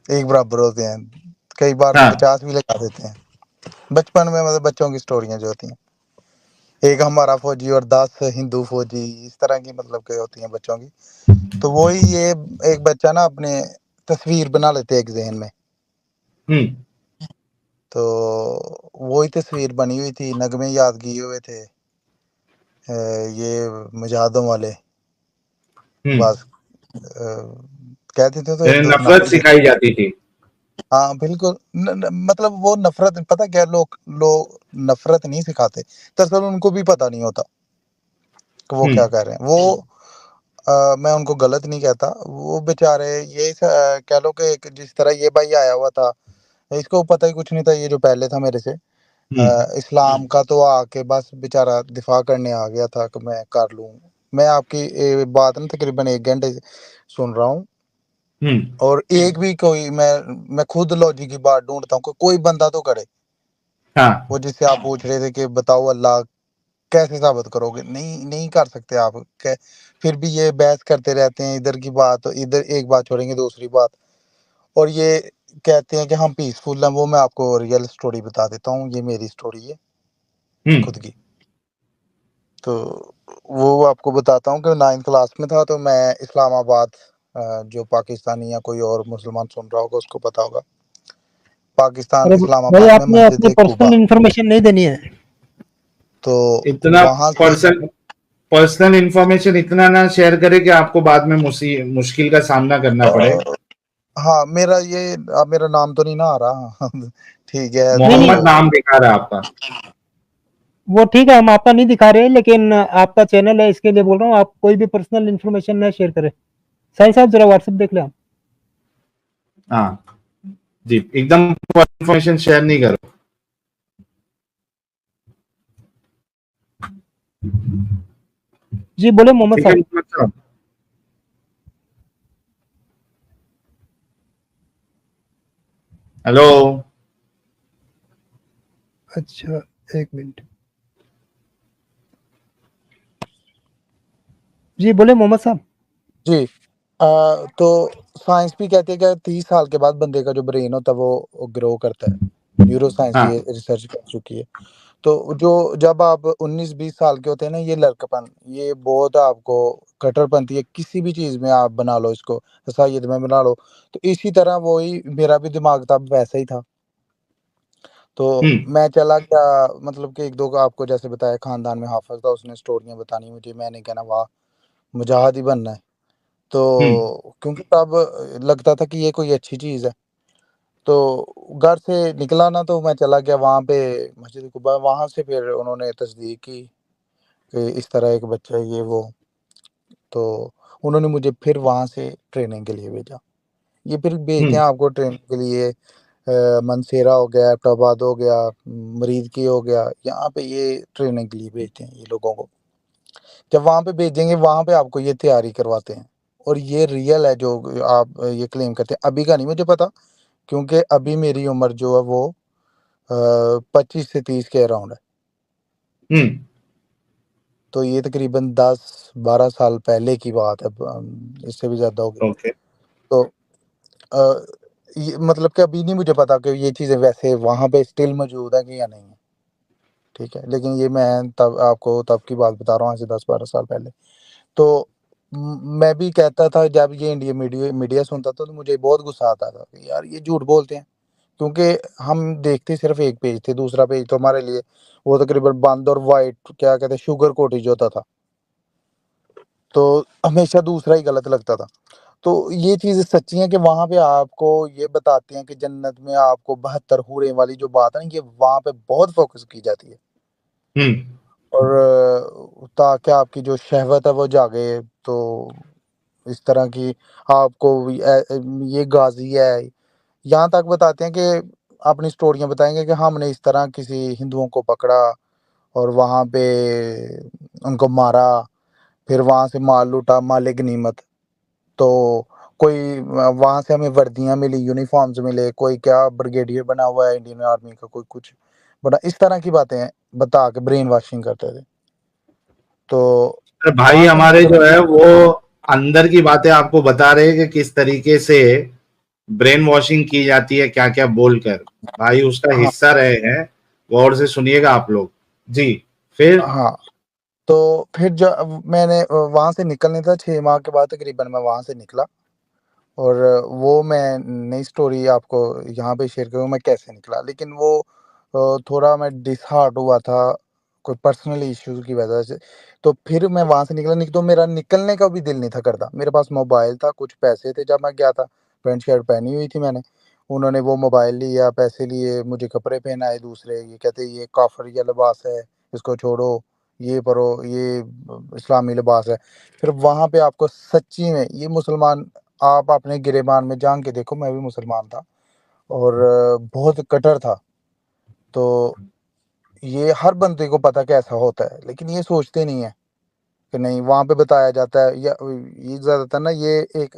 एक बराबर होते हैं, कई बार तो हाँ 50 भी लगा देते हैं बचपन में, मतलब बच्चों की स्टोरियां जो होती हैं, एक हमारा फौजी और 10 हिंदू फौजी, इस तरह की मतलब के होती हैं बच्चों की। तो वही ये एक बच्चा ना अपने तस्वीर बना लेते हैं एक जहन में, हम्म तो वही तस्वीर बनी हुई थी, नगमे याद किए हुए थे ये मुजाहिदों वाले, हम्म बस कहते थे तो एक यानी दो सुना नफरत देते। सिखाई जाती थी। हाँ बिल्कुल, मतलब वो नफरत, पता क्या, लोग नफरत नहीं सिखाते, दरअसल उनको भी पता नहीं होता कि वो क्या कर रहे हैं। वो मैं उनको गलत नहीं कहता, वो बेचारे ये कह लो कि जिस तरह ये भाई आया हुआ था, इसको पता ही कुछ नहीं था, ये जो पहले था मेरे से हम्म इस्लाम का, तो आके बस बेचारा दिफा करने आ गया था कि मैं कर लूँ। मैं आपकी बात ना तकरीबन 1 घंटे से सुन रहा हूँ, हम्म और एक भी कोई, मैं खुद लॉजिक की बात ढूंढता हूँ, कोई बंदा तो करे। हाँ वो जिससे आप पूछ रहे थे कि बताओ अल्लाह कैसे साबित करोगे, नहीं नहीं कर सकते आप, फिर भी ये बहस करते रहते हैं, इधर की बात इधर, एक बात छोड़ेंगे दूसरी बात, और ये कहते हैं कि हम पीसफुल हैं। वो मैं आपको रियल स्टोरी बता देता हूँ, ये मेरी स्टोरी है हम्म खुद की। तो वो आपको बताता हूँ कि 9th क्लास में था, तो मैं इस्लामाबाद, जो पाकिस्तानी या कोई और मुसलमान सुन रहा होगा उसको पता होगा, पाकिस्तान अरे भाई इस्लामाबाद में आपने मस्जिद अपनी कुबा। पर्सनल इंफॉर्मेशन नहीं देनी है। तो इतना वहां से पर्सनल इंफॉर्मेशन इतना ना शेयर करे कि आपको बाद में मुश्किल का सामना करना पड़े। हाँ, मेरा ये, अब मेरा नाम तो नहीं ना आ रहा ठीक है, नहीं नहीं, मोहम्मद तो नाम दिखा रहा है आपका। वो ठीक है, हम आपका नहीं दिखा रहे हैं, लेकिन आपका चैनल है इसके लिए बोल रहा हूँ, आप कोई भी पर्सनल इंफॉर्मेशन ना शेयर करें। साहिल साहब जरा व्हाट्सएप देख लें आप। हाँ जी, एकदम इंफॉर्मेशन शेयर नहीं करो। जी बोले मोहम्मद ठीक है साहब। मोहम्मद साहब। हेलो। अच्छा, एक मिनट। जी बोले मोहम्मद साहब। जी तो साइंस भी कहती है कि 30 साल के बाद बंदे का जो ब्रेन होता है वो ग्रो करता है, न्यूरो साइंस हाँ ये रिसर्च कर चुकी है। तो जो जब आप 19-20 साल के होते हैं ना, ये लड़कपन, ये बहुत आपको कट्टरपंथी है, किसी भी चीज़ में आप बना लो इसको, ईसाइयत में बना लो, तो इसी तरह वही मेरा भी दिमाग तब वैसा ही था। तो हम्म मैं चला गया, मतलब कि एक दो का आपको जैसे बताया, खानदान में हाफिज था, उसने स्टोरियाँ बतानी मुझे, मैंने कहना वाह, मुजाहिद ही बनना है। हम्म तो क्योंकि तब लगता था कि ये कोई अच्छी चीज़ है। तो घर से निकला ना, तो मैं चला गया वहाँ पे मस्जिद कुबा, वहाँ से फिर उन्होंने तस्दीक की कि इस तरह एक बच्चा है ये वो। तो उन्होंने मुझे फिर वहाँ से ट्रेनिंग के लिए भेजा। ये फिर भेजते हम्म हैं आपको ट्रेनिंग के लिए मनसेरा हो गया, एबटाबाद हो गया, मरीद की हो गया, यहाँ पे ये ट्रेनिंग के लिए भेजते हैं ये लोगों को। जब वहाँ पे भेजेंगे, वहाँ पे आपको ये तैयारी करवाते हैं, और ये रियल है जो आप ये क्लेम करते हैं। अभी का नहीं मुझे पता, क्योंकि अभी मेरी उम्र जो है वो 25 से 30 के अराउंड है। हम्म तो ये तकरीबन 10-12 साल पहले की बात है, इससे भी ज़्यादा होगी। ओके। तो अ, ये मतलब कि अभी नहीं मुझे पता कि ये चीज़ें वैसे वहाँ पे स्टिल मौजूद है कि या नहीं है, ठीक है? लेकिन ये मैं तब आपको तब की बात बता रहा हूँ, आज से 10-12 साल पहले। तो मैं भी कहता था, जब ये इंडिया मीडिया मीडिया सुनता था तो मुझे बहुत गुस्सा आता था कि यार ये झूठ बोलते हैं, क्योंकि हम देखते सिर्फ एक पेज थे, दूसरा पेज तो हमारे लिए वो तकरीबन बंद और वाइट, क्या कहते हैं, शुगर कोटेज होता था, तो हमेशा दूसरा ही गलत लगता था। तो ये चीज़ें सच्ची हैं कि वहाँ पे आपको ये बताते हैं कि जन्नत में आपको 72 हूरें वाली जो बात है ना, ये वहाँ पे बहुत फोकस की जाती है, हम्म और ताकि आपकी जो शहवत है वो जागे। तो इस तरह की आपको ये गाज़ी है, यहाँ तक बताते हैं कि अपनी स्टोरियाँ बताएँगे कि हमने इस तरह किसी हिंदुओं को पकड़ा और वहाँ पे उनको मारा, फिर वहाँ से माल लूटा, माल-ए-गनीमत। तो कोई वहाँ से हमें वर्दियाँ मिली, यूनिफ़ॉर्म्स मिले, कोई क्या ब्रिगेडियर बना हुआ है इंडियन आर्मी का, कोई कुछ बड़ा, इस तरह की बातें बता के ब्रेन वॉशिंग करते थे। तो अरे भाई वहाँ से हमारे निकल जो है वो अंदर की बातें आपको बता रहे हैं कि किस तरीके से ब्रेन वॉशिंग की जाती है, क्या क्या बोलकर। भाई उसका हाँ, हिस्सा रहे हैं, गौर से सुनिएगा आप लोग जी। फिर हाँ। तो फिर जब मैंने वहाँ से निकलने था 6 माह के बाद तकरीबन मैं वहाँ से निकला, और वो मैं नई स्टोरी आपको यहाँ पे शेयर करूँ मैं कैसे निकला। लेकिन वो थोड़ा मैं डिसहार्ट हुआ था, कोई पर्सनल इश्यूज़ की वजह से। तो फिर मैं वहाँ से निकला, नहीं तो मेरा निकलने का भी दिल नहीं था करता। मेरे पास मोबाइल था, कुछ पैसे थे जब मैं गया था, पैंट शर्ट पहनी हुई थी मैंने। उन्होंने वो मोबाइल लिया, पैसे लिए, मुझे कपड़े पहनाए दूसरे। ये कहते ये काफ़िर या लिबास है, इसको छोड़ो, ये करो, ये इस्लामी लिबास है। फिर वहाँ पे आपको सच्ची में ये मुसलमान, आप अपने गिरेबान में जान के देखो, मैं भी मुसलमान था और बहुत कट्टर था। तो ये हर बंदे को पता कैसा होता है, लेकिन ये सोचते नहीं है कि नहीं, वहाँ पे बताया जाता है। या ये ज़्यादातर ना ये एक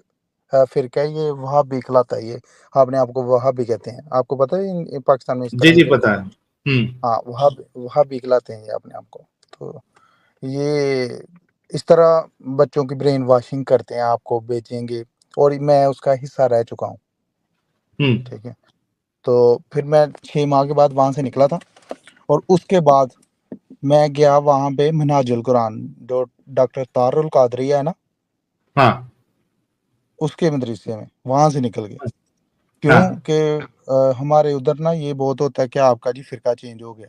फ़िरका है, ये वहाबी कहलाता है ये। अपने आप को वहाबी कहते हैं। आपको पता है इन पाकिस्तान में इस जी तरह के जी फ़िरके पता हैं? है। हाँ, वहाबी कहलाते हैं ये अपने आप को। तो ये इस तरह बच्चों की ब्रेन वॉशिंग करते हैं, आपको बेचेंगे, और मैं उसका हिस्सा रह चुका हूँ, हम्म। ठीक है? तो फिर मैं 6 माह के बाद वहाँ से निकला था, और उसके बाद मैं गया वहाँ पे मिन्हाजुल कुरान, जो डॉक्टर तारुल कादरी है ना, हाँ उसके मदरसे में, वहाँ से निकल गए। क्यों हाँ कि हमारे उधर ना ये बहुत होता है कि आपका जी फ़िरका चेंज हो गया।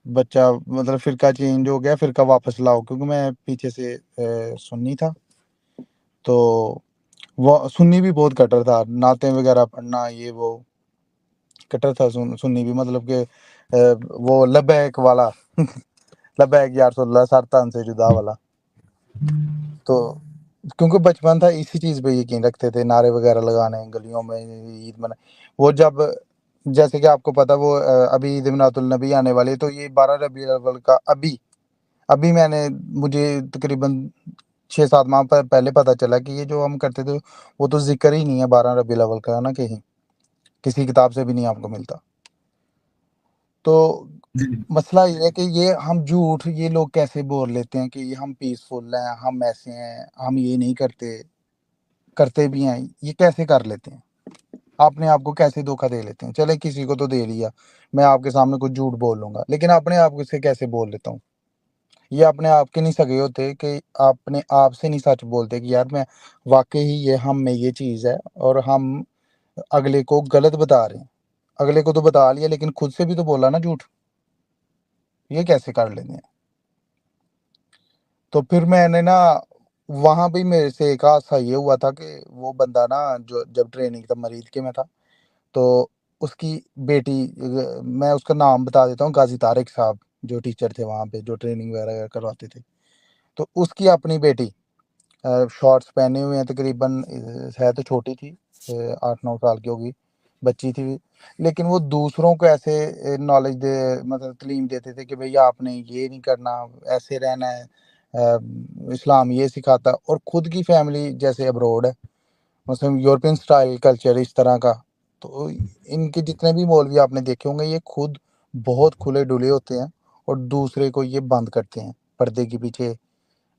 बच्चा मतलब फ़िरका चेंज हो गया, फ़िरका वापस लाओ, क्योंकि मैं पीछे से सुन्नी था। तो वो सुन्नी भी बहुत कट्टर था, नाते वगैरह पढ़ना, ये वो, कट्टर था सुन्नी भी, मतलब कि वो लब्बैक वाला लब्बैक या रसूल अल्लाह, सर तन से जुदा वाला। तो क्योंकि बचपन था, इसी चीज़ पे यकीन रखते थे, नारे वगैरह लगाने गलियों में, ईद मना, वो जब, जैसे कि आपको पता, वो अभी ईद मिलादुल नबी आने वाली है, तो ये 12 रबीउल अव्वल का अभी अभी मैंने मुझे तकरीबन 6-7 माह पहले पता चला कि ये जो हम करते थे, वो तो ज़िक्र ही नहीं है 12 रबीउल अव्वल का ना, कहीं किसी किताब से भी नहीं आपको मिलता। तो मसला ये है कि ये हम झूठ, ये लोग कैसे बोल लेते हैं कि ये हम पीसफुल हैं, हम ऐसे हैं, हम ये नहीं करते, करते भी हैं, ये कैसे कर लेते हैं? अपने आप को कैसे धोखा दे लेते हैं? चले किसी को तो दे लिया, मैं आपके सामने कुछ झूठ बोल लूँगा, लेकिन अपने आप से कैसे बोल लेता हूँ? ये अपने आप के नहीं सगे होते कि अपने आप से नहीं सच बोलते कि यार मैं वाक़ई ही ये हम में ये चीज़ है, और हम अगले को गलत बता रहे हैं। अगले को तो बता लिया, लेकिन खुद से भी तो बोला ना झूठ, ये कैसे कर लेते हैं? तो फिर मैंने ना वहाँ भी मेरे से एक हादसा ये हुआ था कि वो बंदा ना, जो जब ट्रेनिंग तब मरीज के में था, तो उसकी बेटी, मैं उसका नाम बता देता हूँ, गाज़ी तारिक साहब, जो टीचर थे वहाँ पे, जो ट्रेनिंग वगैरह करवाते थे। तो उसकी अपनी बेटी शॉर्ट्स पहने हुए हैं तकरीबन, है तो छोटी थी, 8-9 साल की होगी, बच्ची थी। लेकिन वो दूसरों को ऐसे नॉलेज दे, मतलब तालीम देते थे कि भैया आपने ये नहीं करना, ऐसे रहना है, इस्लाम ये सिखाता, और खुद की फैमिली जैसे अब्रॉड है, मतलब यूरोपियन स्टाइल कल्चर इस तरह का। तो इनके जितने भी मौलवी आपने देखे होंगे, ये खुद बहुत खुले-डुले होते हैं, और दूसरे को ये बंद करते हैं पर्दे के पीछे।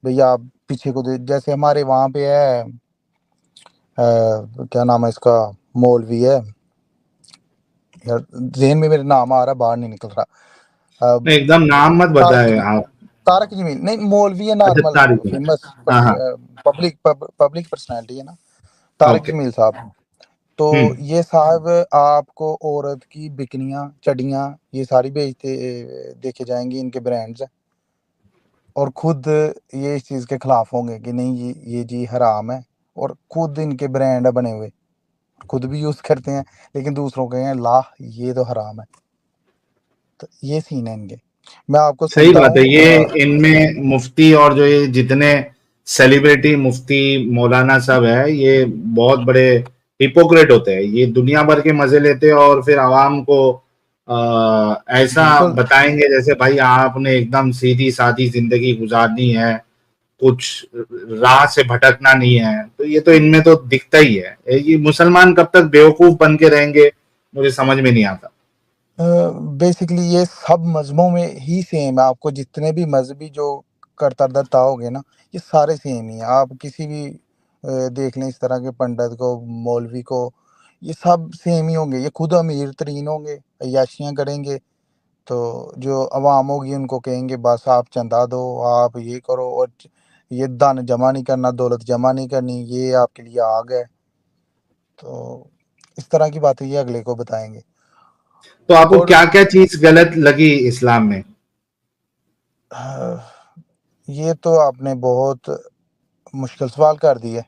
भैया आप पीछे को दे, जैसे हमारे वहाँ पे है क्या नाम है इसका, मौलवी है यार, ज़हन में मेरे नाम आ रहा, बाहर नहीं निकल रहा। नहीं, एकदम नाम मत तारक बताए जमील, आप। तारक जमील नहीं, मौलवी है अच्छा नॉर्मल, तारिक है। फेमस हाँ हाँ। पब्लिक पर्सनैलिटी है ना, तारक ओके। जमील साहब। तो ये साहब आपको औरत की बिकनियाँ, चड्डियाँ, ये सारी बेचते देखे जाएँगी, इनके ब्रांड्स हैं, और खुद ये इस चीज़ के खिलाफ होंगे कि नहीं ये जी हराम है, और खुद इनके ब्रांड बने हुए, खुद भी यूज़ करते हैं, लेकिन दूसरों को कहें ला ये तो हराम है। तो ये सीन है इनके। मैं आपको सही सुनता बात है। हूँ ये इनमें मुफ्ती और जो ये जितने सेलिब्रिटी मुफ्ती मौलाना सब है, ये बहुत बड़े हिपोक्रेट होते हैं। ये दुनिया भर के मजे लेते हैं और फिर आवाम को ऐसा बिल्कुल, बताएंगे जैसे भाई आपने एकदम सीधी सादी जिंदगी गुजारनी है, कुछ राह से भटकना नहीं है, तो ये तो इनमें तो दिखता ही है। ये मुसलमान कब तक बेवकूफ बन के रहेंगे, मुझे समझ में नहीं आता। बेसिकली ये सब मजहबों में ही सेम है। आपको जितने भी मजहबी जो करतरदता होगे ना, ये सारे सेम ही हैं। आप किसी भी देख लें इस तरह के पंडित को, मौलवी को, ये सब सेम ही होंगे। ये खुद अमीर तरीन होंगे, अय्याशियाँ करेंगे, तो जो अवाम होगी उनको कहेंगे बस आप चंदा दो, आप ये करो, और ये धन जमा नहीं करना, दौलत जमा नहीं करनी, ये आपके लिए आग है। तो इस तरह की बातें ये अगले को बताएंगे। तो आपको और क्या क्या चीज गलत लगी इस्लाम में? ये तो आपने बहुत मुश्किल सवाल कर दिया।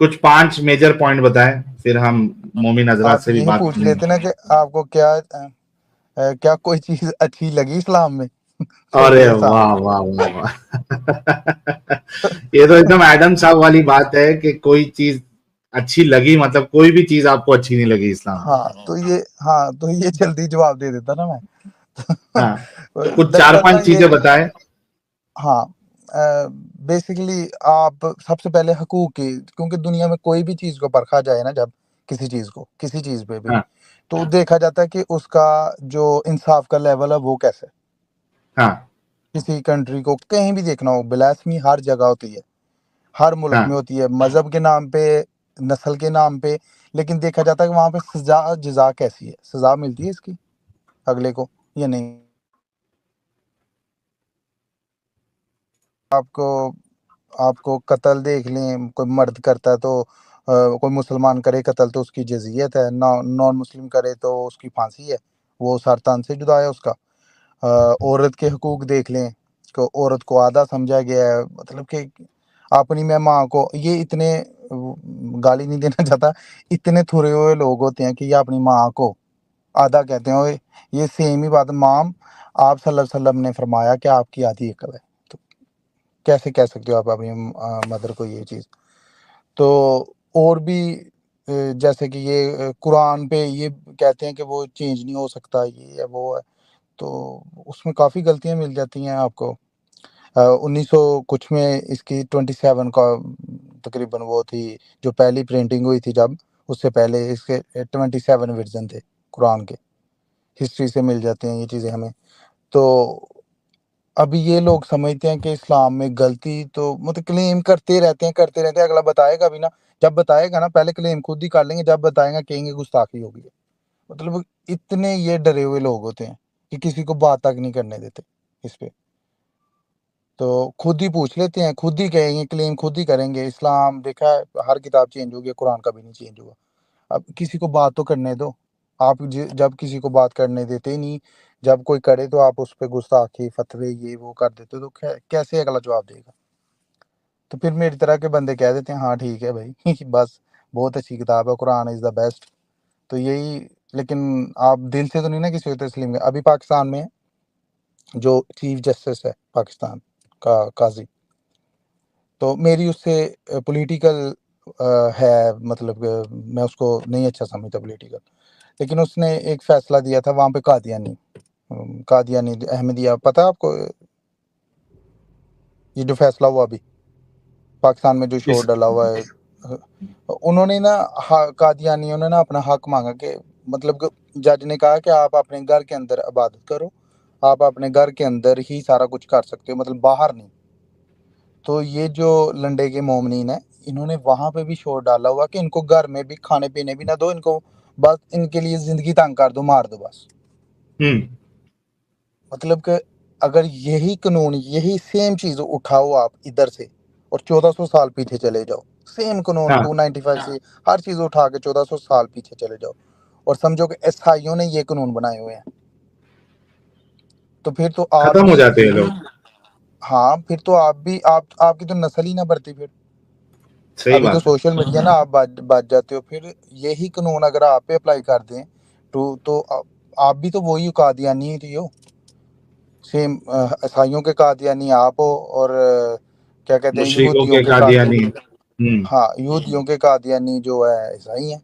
कुछ 5 मेजर पॉइंट बताएं, फिर हम मोमिन हजरात आप से भी ये बात पूछ करेंगे। लेते ना कि आपको क्या कोई चीज अच्छी लगी इस्लाम में? फिर अरे ये आसान वाह होता। वाह वाह वाह! ये तो एकदम एडम साहब वाली बात है कि कोई चीज अच्छी लगी, मतलब कोई भी चीज आपको अच्छी नहीं लगी इस्लाम में। तो ये जल्दी जवाब दे देता ना मैं। हाँ, तो कुछ दरअसल ना 4-5 ये चीजें बताएं। हाँ बेसिकली आप सबसे पहले हकूक की, क्योंकि दुनिया में कोई भी चीज़ को परखा जाए ना, जब किसी चीज़ पे भी, हाँ तो देखा जाता है कि उसका जो इंसाफ का लेवल है वो कैसा है। हाँ किसी कंट्री को कहीं भी देखना हो, ब्लास्फेमी हर जगह होती है, हर मुल्क में हाँ। होती है, मजहब के नाम पे, नस्ल के नाम पे। लेकिन देखा जाता है कि वहाँ पे सजा जजा कैसी है, सजा मिलती है इसकी अगले को या नहीं। आपको आपको कत्ल देख लें, कोई मर्द करता है तो कोई मुसलमान करे कत्ल तो उसकी जज़ियत है, नॉन मुस्लिम करे तो उसकी फांसी है, वो सर तन से जुदा है उसका। औरत के हकूक देख लें, को औरत को आधा समझा गया है, मतलब कि अपनी मैं माँ को, ये इतने गाली नहीं देना चाहता, इतने थुरे हुए लोग होते हैं कि ये अपनी माँ को आधा कहते हैं। ओए, ये सेम ही बात, माम आप सल्लल्लाहु अलैहि वसल्लम ने फरमाया कि आपकी आधी अकल है, तो कैसे कह सकते हो आप अपनी मदर को ये चीज़? तो और भी जैसे कि ये कुरान पे ये कहते हैं कि वो चेंज नहीं हो सकता, ये है वो है, तो उसमें काफ़ी गलतियाँ मिल जाती हैं आपको। 1900 कुछ में इसकी 27 का तकरीबन वो थी, जो पहली प्रिंटिंग हुई थी जब, उससे पहले इसके 27 वर्जन थे कुरान के। हिस्ट्री से मिल जाते हैं ये चीज़ें हमें। तो अभी ये लोग समझते हैं कि इस्लाम में गलती, तो मतलब क्लेम करते रहते हैं, अगला बताएगा भी ना, जब बताएगा ना पहले क्लेम खुद ही कर लेंगे, जब बताएगा कहेंगे गुस्ताखी हो गई है। मतलब इतने ये डरे हुए लोग होते हैं कि किसी को बात तक नहीं करने देते इस पे। तो खुद ही पूछ लेते हैं, खुद ही कहेंगे, क्लेम खुद ही करेंगे। इस्लाम देखा है, हर किताब चेंज हो गई, कुरान कभी नहीं चेंज हुआ। अब किसी को बात तो करने दो। आप जब किसी को बात करने देते ही नहीं, जब कोई करे तो आप उस पे गुस्ताखी, फतवे, ये वो कर देते हो, तो कैसे अगला जवाब देगा? तो फिर मेरी तरह के बंदे कह देते हैं हाँ ठीक है भाई बस बहुत अच्छी किताब है, कुरान इज़ द बेस्ट। तो यही, लेकिन आप दिल से तो नहीं ना किसी को तस्लीम कर। अभी पाकिस्तान में जो चीफ जस्टिस है पाकिस्तान का, काजी, तो मेरी उससे पॉलिटिकल है, मतलब मैं उसको नहीं अच्छा समझता पॉलिटिकल। लेकिन उसने एक फैसला दिया था वहाँ पे कादियानी अहमदिया, पता है आपको ये जो फैसला हुआ अभी पाकिस्तान में जो शोर इस डला हुआ है? उन्होंने ना कादियानियों ने ना अपना हक मांगा कि, मतलब जज ने कहा कि आप अपने घर के अंदर इबादत करो, आप अपने घर के अंदर ही सारा कुछ कर सकते हो, मतलब बाहर नहीं। तो ये जो लंडे के मोमनीन है, इन्होंने वहां पे भी शोर डाला हुआ कि इनको घर में भी खाने पीने भी ना दो, इनको बस इनके लिए जिंदगी तंग कर दो, मार दो बस। हम्म। मतलब कि अगर यही कानून, यही सेम चीज उठाओ आप इधर से और 1400 साल पीछे चले जाओ, सेम कानून हाँ, 295 से हर चीज उठा के 1400 साल पीछे चले जाओ, और समझो कि ईसाइयों ने ये कानून बनाए हुए हैं, तो फिर तो आप खत्म हो भी जाते हैं लोग। हाँ, फिर तो आप भी, आपकी तो नस्ल ही ना बढ़ती फिर। सही अभी तो बात है। सोशल मीडिया ना आप बच जाते हो, फिर यही कानून अगर आप पे अप्लाई कर दें तो आप भी तो वही कादियानी ही थी हो, सेम ईसाइयों के कादियानी आप हो, और क्या कहते हैं, मुशरिकों यहूदियों के के कादियानी। कादियानी। हाँ, यहूदियों के कादियानी जो है ईसाई हैं।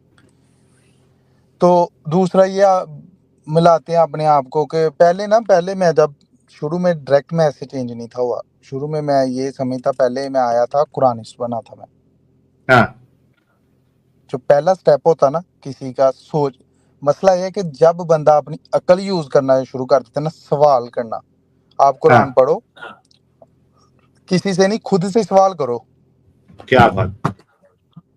तो दूसरा ये मिलाते हैं अपने आप को कि पहले मैं जब शुरू में डायरेक्ट में ऐसे चेंज नहीं था हुआ, शुरू में मैं ये समझता, पहले मैं आया था कुरानिस्ट बना था मैं। हाँ जो पहला स्टेप होता ना किसी का सोच, मसला ये है कि जब बंदा अपनी अकल यूज करना शुरू कर देता है ना, सवाल करना, आप कुरान हाँ, पढ़ो, किसी से नहीं खुद से सवाल करो। क्या बात।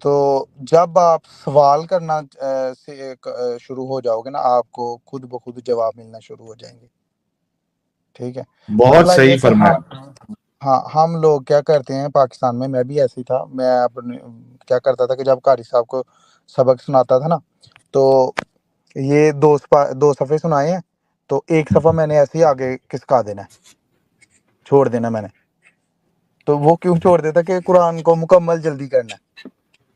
तो जब आप सवाल करना शुरू हो जाओगे ना, आपको खुद ब खुद जवाब मिलना शुरू हो जाएंगे। ठीक है। बहुत मसला ये सही है कि फरमाया। हाँ हम लोग क्या करते हैं पाकिस्तान में, मैं भी ऐसे ही था, मैं अपने क्या करता था कि जब कारी साहब को सबक सुनाता था ना, तो ये दो सफ़े सुनाए हैं, तो एक सफ़ा मैंने ऐसे ही आगे खिसका देना है, छोड़ देना मैंने। तो वो क्यों छोड़ देता कि कुरान को मुकम्मल जल्दी करना है।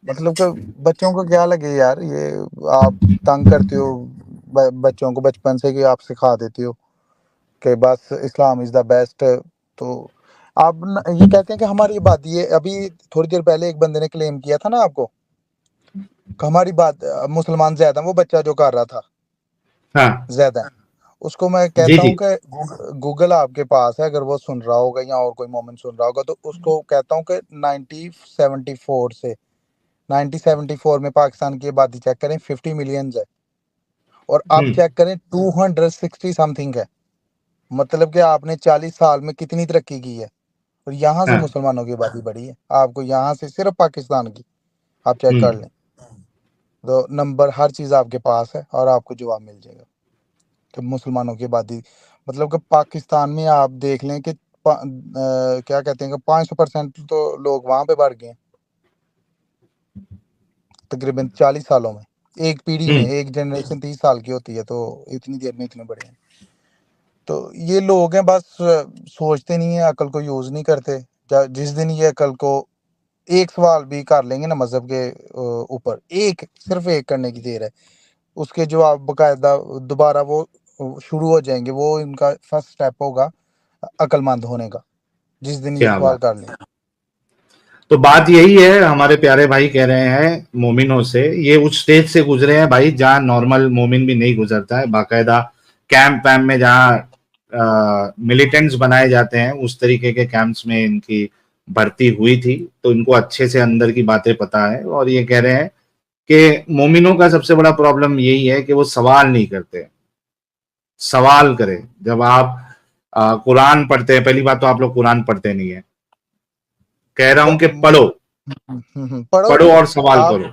मतलब कि बच्चों को क्या लगे यार, ये आप तंग करते हो बच्चों को बचपन से, कि आप सिखा देते हो कि बस इस्लाम इज़ द बेस्ट। तो आप ये कहते हैं कि हमारी आबादी है, अभी थोड़ी देर पहले एक बंदे ने क्लेम किया था ना आपको कि हमारी बात मुसलमान ज्यादा, वो बच्चा जो कर रहा था हाँ ज्यादा, उसको मैं जी कहता जी। हूँ कि गूगल आपके पास है, अगर वो सुन रहा होगा या और कोई मोमेंट सुन रहा होगा, तो उसको कहता हूँ कि 1974 से 1974 में पाकिस्तान की आबादी चेक करें 50 मिलियन है, और अब हम्म चेक करें 260 समथिंग है। मतलब कि आपने 40 साल में कितनी तरक्की की है। और यहाँ से हाँ मुसलमानों की आबादी बढ़ी है, आपको यहाँ से सिर्फ पाकिस्तान की आप चेक कर हम्म। लें, तो नंबर हर चीज़ आपके पास है और आपको जवाब मिल जाएगा कि मुसलमानों की आबादी, मतलब कि पाकिस्तान में आप देख लें कि क्या कहते हैं कि 500% तो लोग वहाँ पे बढ़ गए हैं तकरीबन 40 सालों में। एक पीढ़ी में, हम्म। एक जनरेशन 30 साल की होती है, तो इतनी देर में इतने बड़े हैं। तो ये लोग हैं बस सोचते नहीं है, अकल को यूज़ नहीं करते। जिस दिन ये अकल को एक सवाल भी कर लेंगे ना मज़हब के ऊपर, एक सिर्फ एक करने की देर है, उसके जवाब बाकायदा दोबारा वो शुरू हो जाएंगे। वो इनका फर्स्ट स्टेप होगा अक्लमंद होने का, जिस दिन ये क्या सवाल बात। कर लें। तो बात यही है, हमारे प्यारे भाई कह रहे हैं मोमिनों से, ये उस स्टेज से गुजरे हैं भाई जहां नॉर्मल मोमिन भी नहीं गुजरता है। बाकायदा कैंप वैम्प में जहां मिलिटेंट्स बनाए जाते हैं, उस तरीके के कैंप्स में इनकी भर्ती हुई थी, तो इनको अच्छे से अंदर की बातें पता है। और ये कह रहे हैं कि मोमिनों का सबसे बड़ा प्रॉब्लम यही है कि वो सवाल नहीं करते। सवाल करें जब आप कुरान पढ़ते हैं, पहली बात तो आप लोग कुरान पढ़ते नहीं है, कह रहा हूं कि पढ़ो, पढ़ो। पढ़ो और सवाल आप करो।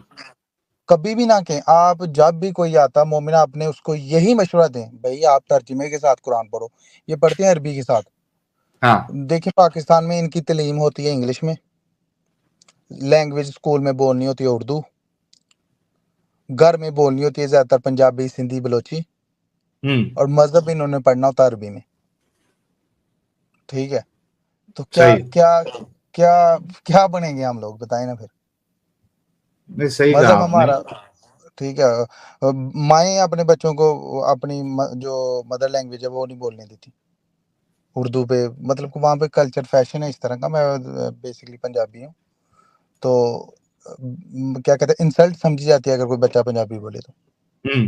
कभी भी ना कहें, आप जब भी कोई आता मोमिन, आपने उसको यही मशवरा दें, भाई आप तर्जुमे के साथ कुरान पढ़ो। ये पढ़ते हैं अरबी के साथ। हाँ देखिए पाकिस्तान में इनकी तालीम होती है इंग्लिश में, लैंग्वेज स्कूल में बोलनी होती है उर्दू, घर में बोलनी होती है ज़्यादातर पंजाबी, सिंधी, बलोची, और मज़हब इन्होंने पढ़ना होता है अरबी में। ठीक है। तो क्या सही। क्या क्या क्या बनेंगे हम लोग, बताएं ना फिर। नहीं, सही कहा मज़हब आपने। हमारा, ठीक है, माएँ अपने बच्चों को अपनी जो मदर लैंग्वेज है वो नहीं बोलने देती उर्दू पे। मतलब कि वहाँ पे कल्चर फैशन है इस तरह का। मैं बेसिकली पंजाबी हूँ, तो क्या कहते हैं, इंसल्ट समझी जाती है अगर कोई बच्चा पंजाबी बोले तो। हम्म।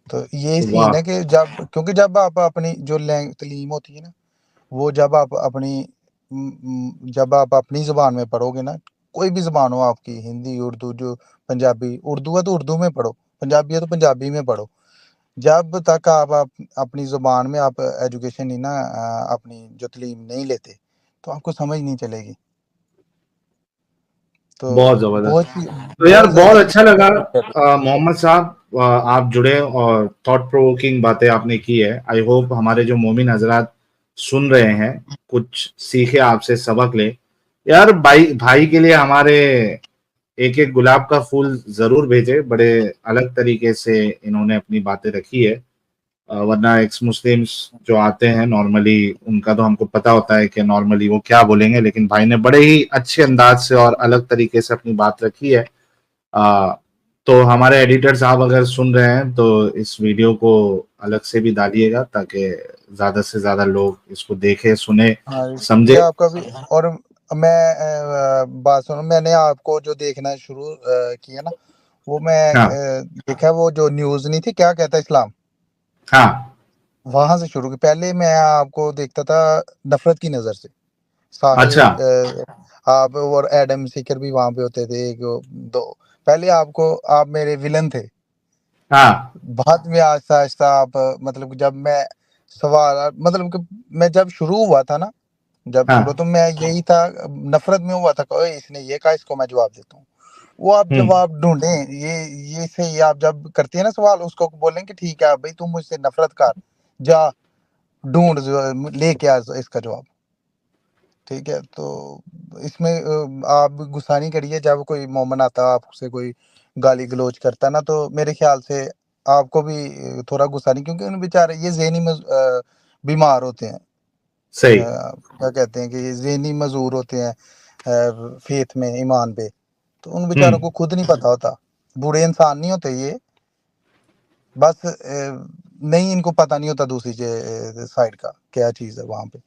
तो यही सीन वाह। है कि जब, क्योंकि जब आप अपनी जो तालीम होती है ना, वो जब आप अपनी जब आप अपनी ज़ुबान में पढ़ोगे ना, कोई भी ज़ुबान हो आपकी, हिंदी, उर्दू, जो पंजाबी, उर्दू है तो उर्दू में पढ़ो, पंजाबी है तो पंजाबी में पढ़ो। जब तक आप अपनी ज़ुबान में आप एजुकेशन नहीं ना अपनी जो तालीम नहीं लेते, तो आपको समझ नहीं चलेगी। तो बहुत जबरदस्त। तो यार बहुत ज़्यादा बहुत अच्छा चीज़ें लगा affect करती मोहम्मद साहब, आप जुड़े और थॉट प्रोवोकिंग बातें आपने की है। आई होप हमारे जो मोमिन हजरात सुन रहे हैं कुछ सीखे, आपसे सबक ले। यार भाई भाई के लिए हमारे एक एक गुलाब का फूल जरूर भेजे, बड़े अलग तरीके से इन्होंने अपनी बातें रखी है। वरना एक्स मुस्लिम्स जो आते हैं नॉर्मली, उनका तो हमको पता होता है कि नॉर्मली वो क्या बोलेंगे, लेकिन भाई ने बड़े ही अच्छे अंदाज से और अलग तरीके से अपनी बात रखी है। आ, तो हमारे एडिटर साहब अगर सुन रहे हैं तो इस वीडियो को अलग से भी डालिएगा, ताकि ज्यादा से ज्यादा लोग इसको देखे, सुने, हाँ, ये समझे। आपका भी। और मैं बात सुनो, मैंने आपको जो देखना शुरू किया ना, वो मैं हाँ देखा, वो जो न्यूज़ नहीं थी, क्या कहता है इस्लाम, हाँ वहां से शुरू की। पहले मैं आपको देखता था नफरत की नजर से, साहिल अच्छा। आप और एडम सीकर भी वहां पे होते थे, एक दो। पहले आपको, आप मेरे विलन थे। हाँ बाद में आहिस्ता आहिस्ता आप मतलब कि जब मैं सवाल मतलब कि मैं जब शुरू हुआ था ना, जब शुरू हाँ। तो मैं यही था, नफरत में हुआ था कि ओए इसने ये कहा, इसको मैं जवाब देता हूँ। वो आप हम्म। जवाब ढूंढे, ये सही। आप जब करती है ना सवाल, उसको बोलें कि ठीक है भाई तुम मुझसे नफरत कर, जा ढूंढ लेके आ इसका जवाब। ठीक है, तो इसमें आप गुस्सा नहीं करिए। जब कोई मोमन आता आपसे कोई गाली गलोच करता ना, तो मेरे ख्याल से आपको भी थोड़ा गुस्सा नहीं, क्योंकि उन बेचारे ये ज़हनी बीमार होते हैं। सही। क्या कहते हैं कि ये ज़हनी मजूर होते हैं फेथ में, ईमान पे। तो उन बेचारों हम्म। को खुद नहीं पता होता। बुरे इंसान नहीं होते ये, बस नहीं, इनको पता नहीं होता दूसरी साइड का क्या चीज़ है वहां पे।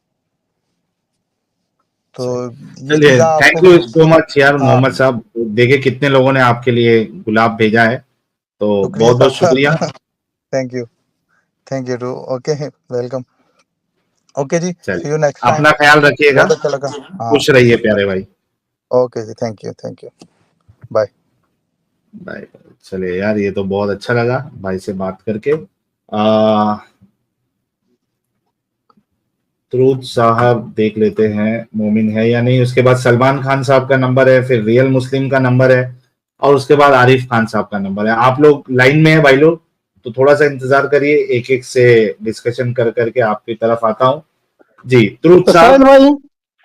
तो सही। ये चलिए, चीज़ आपको थैंक यू भी। सो मच यार हाँ, मोहम्मद साहब। देखिए कितने लोगों ने आपके लिए गुलाब भेजा है, तो शुक्रिया बहुत बहुत साहब। शुक्रिया। Thank you, thank you too. Okay, welcome. Okay जी, सी चलिए, यू नेक्स्ट टाइम। अपना ख्याल रखिएगा। बहुत अच्छा लगा। हाँ, खुश रहिए प्यारे भाई। ओके जी, thank you, thank you, bye. Bye. चलिए यार, ये तो बहुत अच्छा लगा भाई से बात करके। आ, त्रुथ साहब देख लेते हैं मोमिन है या नहीं, उसके बाद सलमान खान साहब का नंबर है, फिर रियल मुस्लिम का नंबर है, और उसके बाद आरिफ खान साहब का नंबर है। आप लोग लाइन में है भाई लोग, तो थोड़ा सा इंतजार करिए, एक एक से डिस्कशन कर करके आपकी तरफ आता हूँ। जी त्रुथ तो साहब।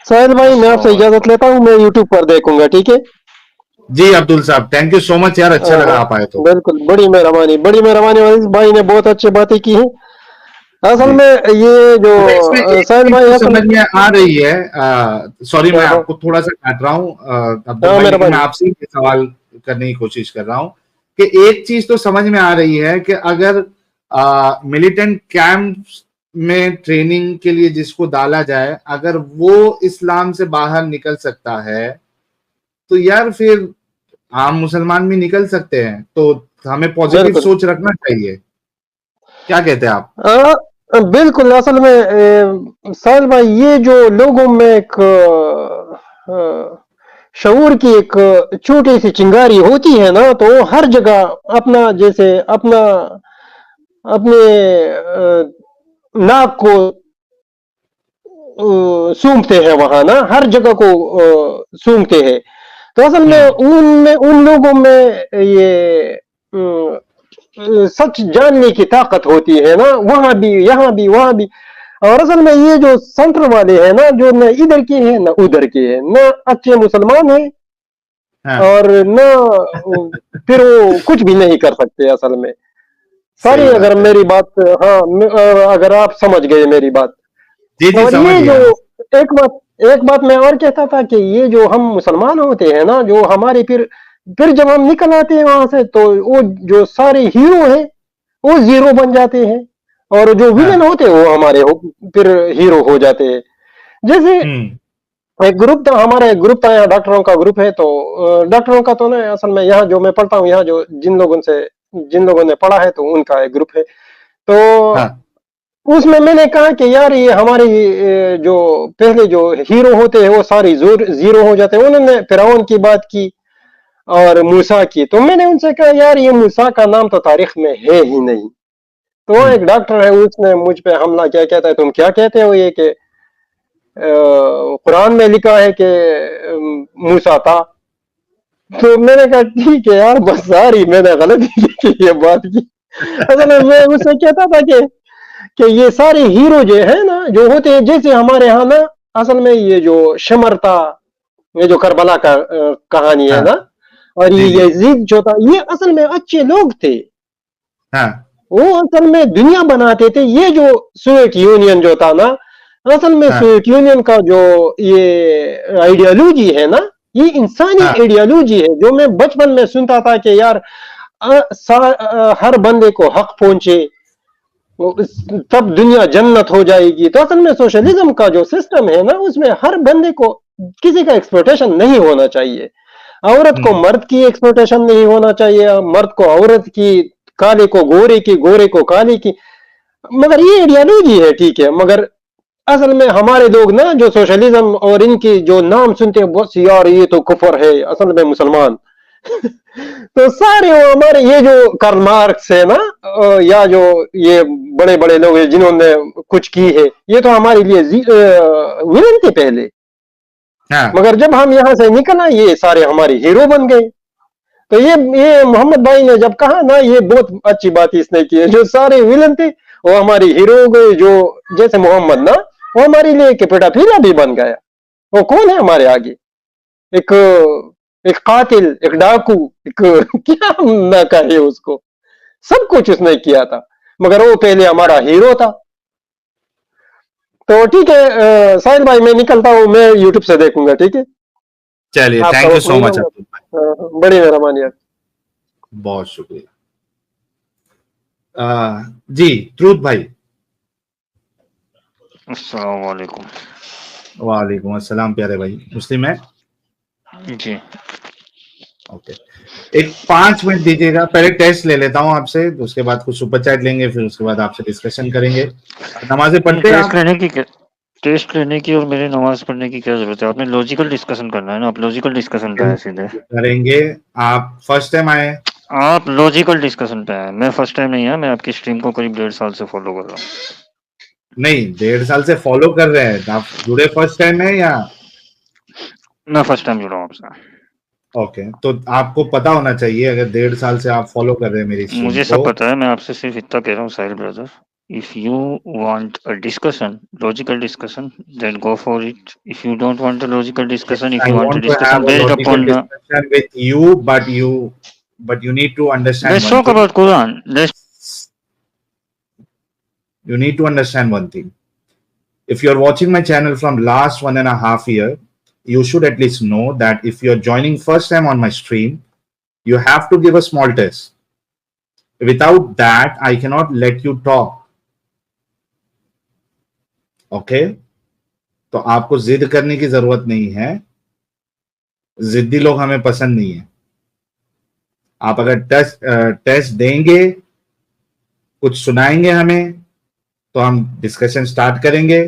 साहिल भाई मैं आपसे और इजाजत लेता हूँ, मैं यूट्यूब पर देखूंगा, ठीक है। जी अब्दुल साहब, थैंक यू सो मच यार, अच्छा लगा हाँ, आप आए तो। बिल्कुल, बड़ी मेहरबानी वाली भाई ने बहुत अच्छी बातें की हैं। असल जी। में ये जो अच्छा, इसमें एक साहिल चीज भाई तो असल। समझ में आ रही है, सॉरी मैं हाँ हाँ आपको थोड़ा सा काट रहा हूँ अब्दुल हाँ, भाई, लेकिन मैं मेहरबानी। आपसे ही ये सवाल करने की कोशिश कर रहा हूँ कि एक चीज तो समझ में आ रही है कि अगर मिलिटेंट कैंप में ट्रेनिंग के लिए जिसको डाला जाए, अगर वो इस्लाम से बाहर निकल सकता है, तो यार फिर आम मुसलमान भी निकल सकते हैं। तो हमें पॉजिटिव बिल्कुल। सोच रखना चाहिए। क्या कहते हैं आप? बिल्कुल, असल में साहिल भाई ये जो लोगों में एक शऊर की एक छोटी सी चिंगारी होती है ना, तो वो हर जगह अपना जैसे अपना अपने नाक को सूंघते हैं वहां ना, हर जगह को सूंघते हैं। तो असल में हम्म। उनमें उन लोगों में ये सच जानने की ताकत होती है ना, वहां भी यहाँ भी वहां भी। और असल में ये जो सेंटर वाले हैं ना, जो न इधर के हैं न उधर के हैं, न अच्छे मुसलमान हैं हाँ। और न फिर वो कुछ भी नहीं कर सकते असल में। सारी सही अगर बात है। मेरी बात, हाँ, अगर आप समझ गए मेरी बात। जी जी, और समझ ये जो गया। एक बात मैं और कहता था कि ये जो हम मुसलमान होते हैं ना, जो हमारे फिर जब हम निकल आते हैं वहां से, तो वो जो सारे हीरो हैं वो जीरो बन जाते हैं, और जो विलेन हाँ। होते हैं वो हमारे फिर हीरो हो जाते हैं। जैसे हम्म। एक ग्रुप था, हमारा एक ग्रुप था यहाँ, डॉक्टरों का ग्रुप है। तो डॉक्टरों का तो ना, असल में यहाँ जो मैं पढ़ता हूँ, यहाँ जो जिन लोगों ने पढ़ा है, तो उनका एक ग्रुप है। तो हाँ। उसमें मैंने कहा कि यार ये हमारे जो पहले जो हीरो होते हैं वो सारे जीरो हो जाते हैं। उन्होंने फिरौन की बात की और मूसा की। तो मैंने उनसे कहा यार ये मूसा का नाम तो तारीख में है ही नहीं। तो वो हम्म। एक डॉक्टर है, उसने मुझ पे हमला किया, कहता है तुम क्या कहते हो ये कि कुरान में लिखा है कि मूसा था। तो मैंने कहा ठीक है यार, बस सारी मैंने गलती की ये बात की। असल में मैं उससे कहता था कि ये सारे हीरो जो है ना, जो होते हैं जैसे हमारे यहाँ ना, असल में ये जो शमर था, ये जो करबला का कहानी है हाँ। ना, और जी ये जी। यजीद जो था, ये असल में अच्छे लोग थे। हाँ। वो असल में दुनिया बनाते थे। ये जो सोवियत यूनियन जो था ना, असल में हाँ। सोवियत यूनियन का जो ये आइडियोलॉजी है ना, ये इंसानी हाँ। आइडियोलॉजी है, जो मैं बचपन में सुनता था कि यार हर बंदे को हक पहुंचे, तब दुनिया जन्नत हो जाएगी। तो असल में सोशलिज्म का जो सिस्टम है ना, उसमें हर बंदे को किसी का एक्सप्लॉयटेशन नहीं होना चाहिए। औरत को हम्म। मर्द की एक्सप्लॉयटेशन नहीं होना चाहिए, मर्द को औरत की, काले को गोरे की, गोरे को काले की। मगर ये आइडियोलॉजी है, ठीक है, मगर असल में हमारे लोग ना जो सोशलिज्म और इनकी जो नाम सुनते हैं, बस यार ये तो कुफर है, असल में मुसलमान। तो सारे वो हमारे ये जो कार्ल मार्क्स है ना, या जो ये बड़े बड़े लोग हैं जिन्होंने कुछ की है, ये तो हमारे लिए विलन थे पहले, हाँ मगर जब हम यहाँ से निकला ये सारे हमारे हीरो बन गए। तो ये मोहम्मद भाई ने जब कहा ना, ये बहुत अच्छी बात इसने की है, जो सारे विलन थे वो हमारे हीरो हो गए, जो जैसे मोहम्मद ना, वो हमारे लिए एक पेडाफिला भी बन गया। वो कौन है हमारे आगे? एक एक कातिल, एक डाकू, एक क्या ना कहे उसको, सब कुछ उसने किया था, मगर वो पहले हमारा हीरो था। तो ठीक है साहिल भाई, मैं निकलता हूँ, मैं यूट्यूब से देखूंगा, ठीक है। चलिए, आपका थैंक यू वक्त सो नहीं मच लूंगा। अब्दुल भाई, बड़ी मेहरबानी है। बहुत शुक्रिया। जी ट्रूथ भाई। अस्सलाम वालेकुम। वालेकुम अस्सलाम प्यारे भाई, मुस्लिम है? जी ओके, एक 5 मिनट दीजिएगा, पहले टेस्ट ले लेता हूँ आपसे, उसके बाद कुछ सुपर चैट लेंगे, फिर उसके बाद आपसे डिस्कशन करेंगे। नमाजें पढ़ते हैं आप? टेस्ट लेने की और मेरी नमाज पढ़ने की क्या जरूरत है? आपने लॉजिकल डिस्कशन करना है ना, आप लॉजिकल डिस्कशन पे आए सीधे। करेंगे। आप फर्स्ट टाइम आए? आप लॉजिकल डिस्कशन पे आए। मैं फर्स्ट टाइम नहीं आया, मैं आपकी स्ट्रीम को करीब 1.5 साल से फॉलो कर रहा हूँ। नहीं, 1.5 साल से फॉलो कर रहे हैं, आप जुड़े फर्स्ट टाइम है या? मैं फर्स्ट टाइम जुड़ा हूँ आपसे। ओके, तो आपको पता होना चाहिए, अगर 1.5 साल से आप फॉलो कर रहे हैं मेरी स्ट्रीम मुझे को। सब पता है, मैं आपसे सिर्फ इतना कह रहा हूँ साहिल brother, if you want a discussion, logical discussion, then go for it. If you don't want a logical discussion, if I you want a want to have discussion a based logical upon discussion with you, but you need to understand let's one talk thing. about Quran. You need to understand one thing. If you're watching my channel from last 1.5 year, you should at least know that if you're joining first time on my stream, you have to give a small test. Without that, I cannot let you talk. Okay? तो आपको जिद करने की जरूरत नहीं है, जिद्दी लोग हमें पसंद नहीं है। आप अगर टेस्ट देंगे, कुछ सुनाएंगे हमें, तो हम डिस्कशन स्टार्ट करेंगे,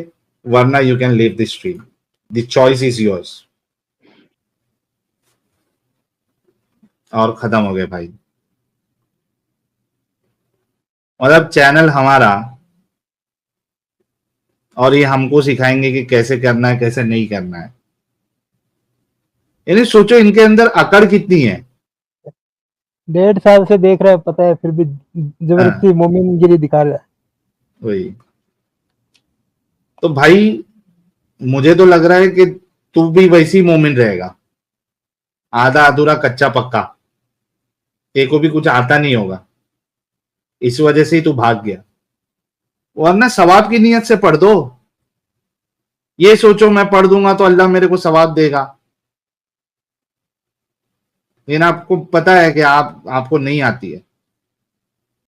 वरना you can leave the stream. The choice is yours. और खत्म हो गए भाई। मतलब चैनल हमारा, और ये हमको सिखाएंगे कि कैसे करना है, कैसे नहीं करना है। यानी सोचो इनके अंदर अकड़ कितनी है। 1.5 साल से देख रहा है, पता है, फिर भी जबरदस्ती मोमिनगिरी दिखा रहा है। वही तो भाई, मुझे तो लग रहा है कि तू भी वैसी मोमिन रहेगा, आधा अधूरा कच्चा पक्का, तेरे को भी कुछ आता नहीं होगा, इस वजह से ही तू भाग गया। वरना सवाब की नीयत से पढ़ दो। ये सोचो मैं पढ़ दूंगा तो अल्लाह मेरे को सवाब देगा, लेकिन आपको पता है कि आपको नहीं आती है।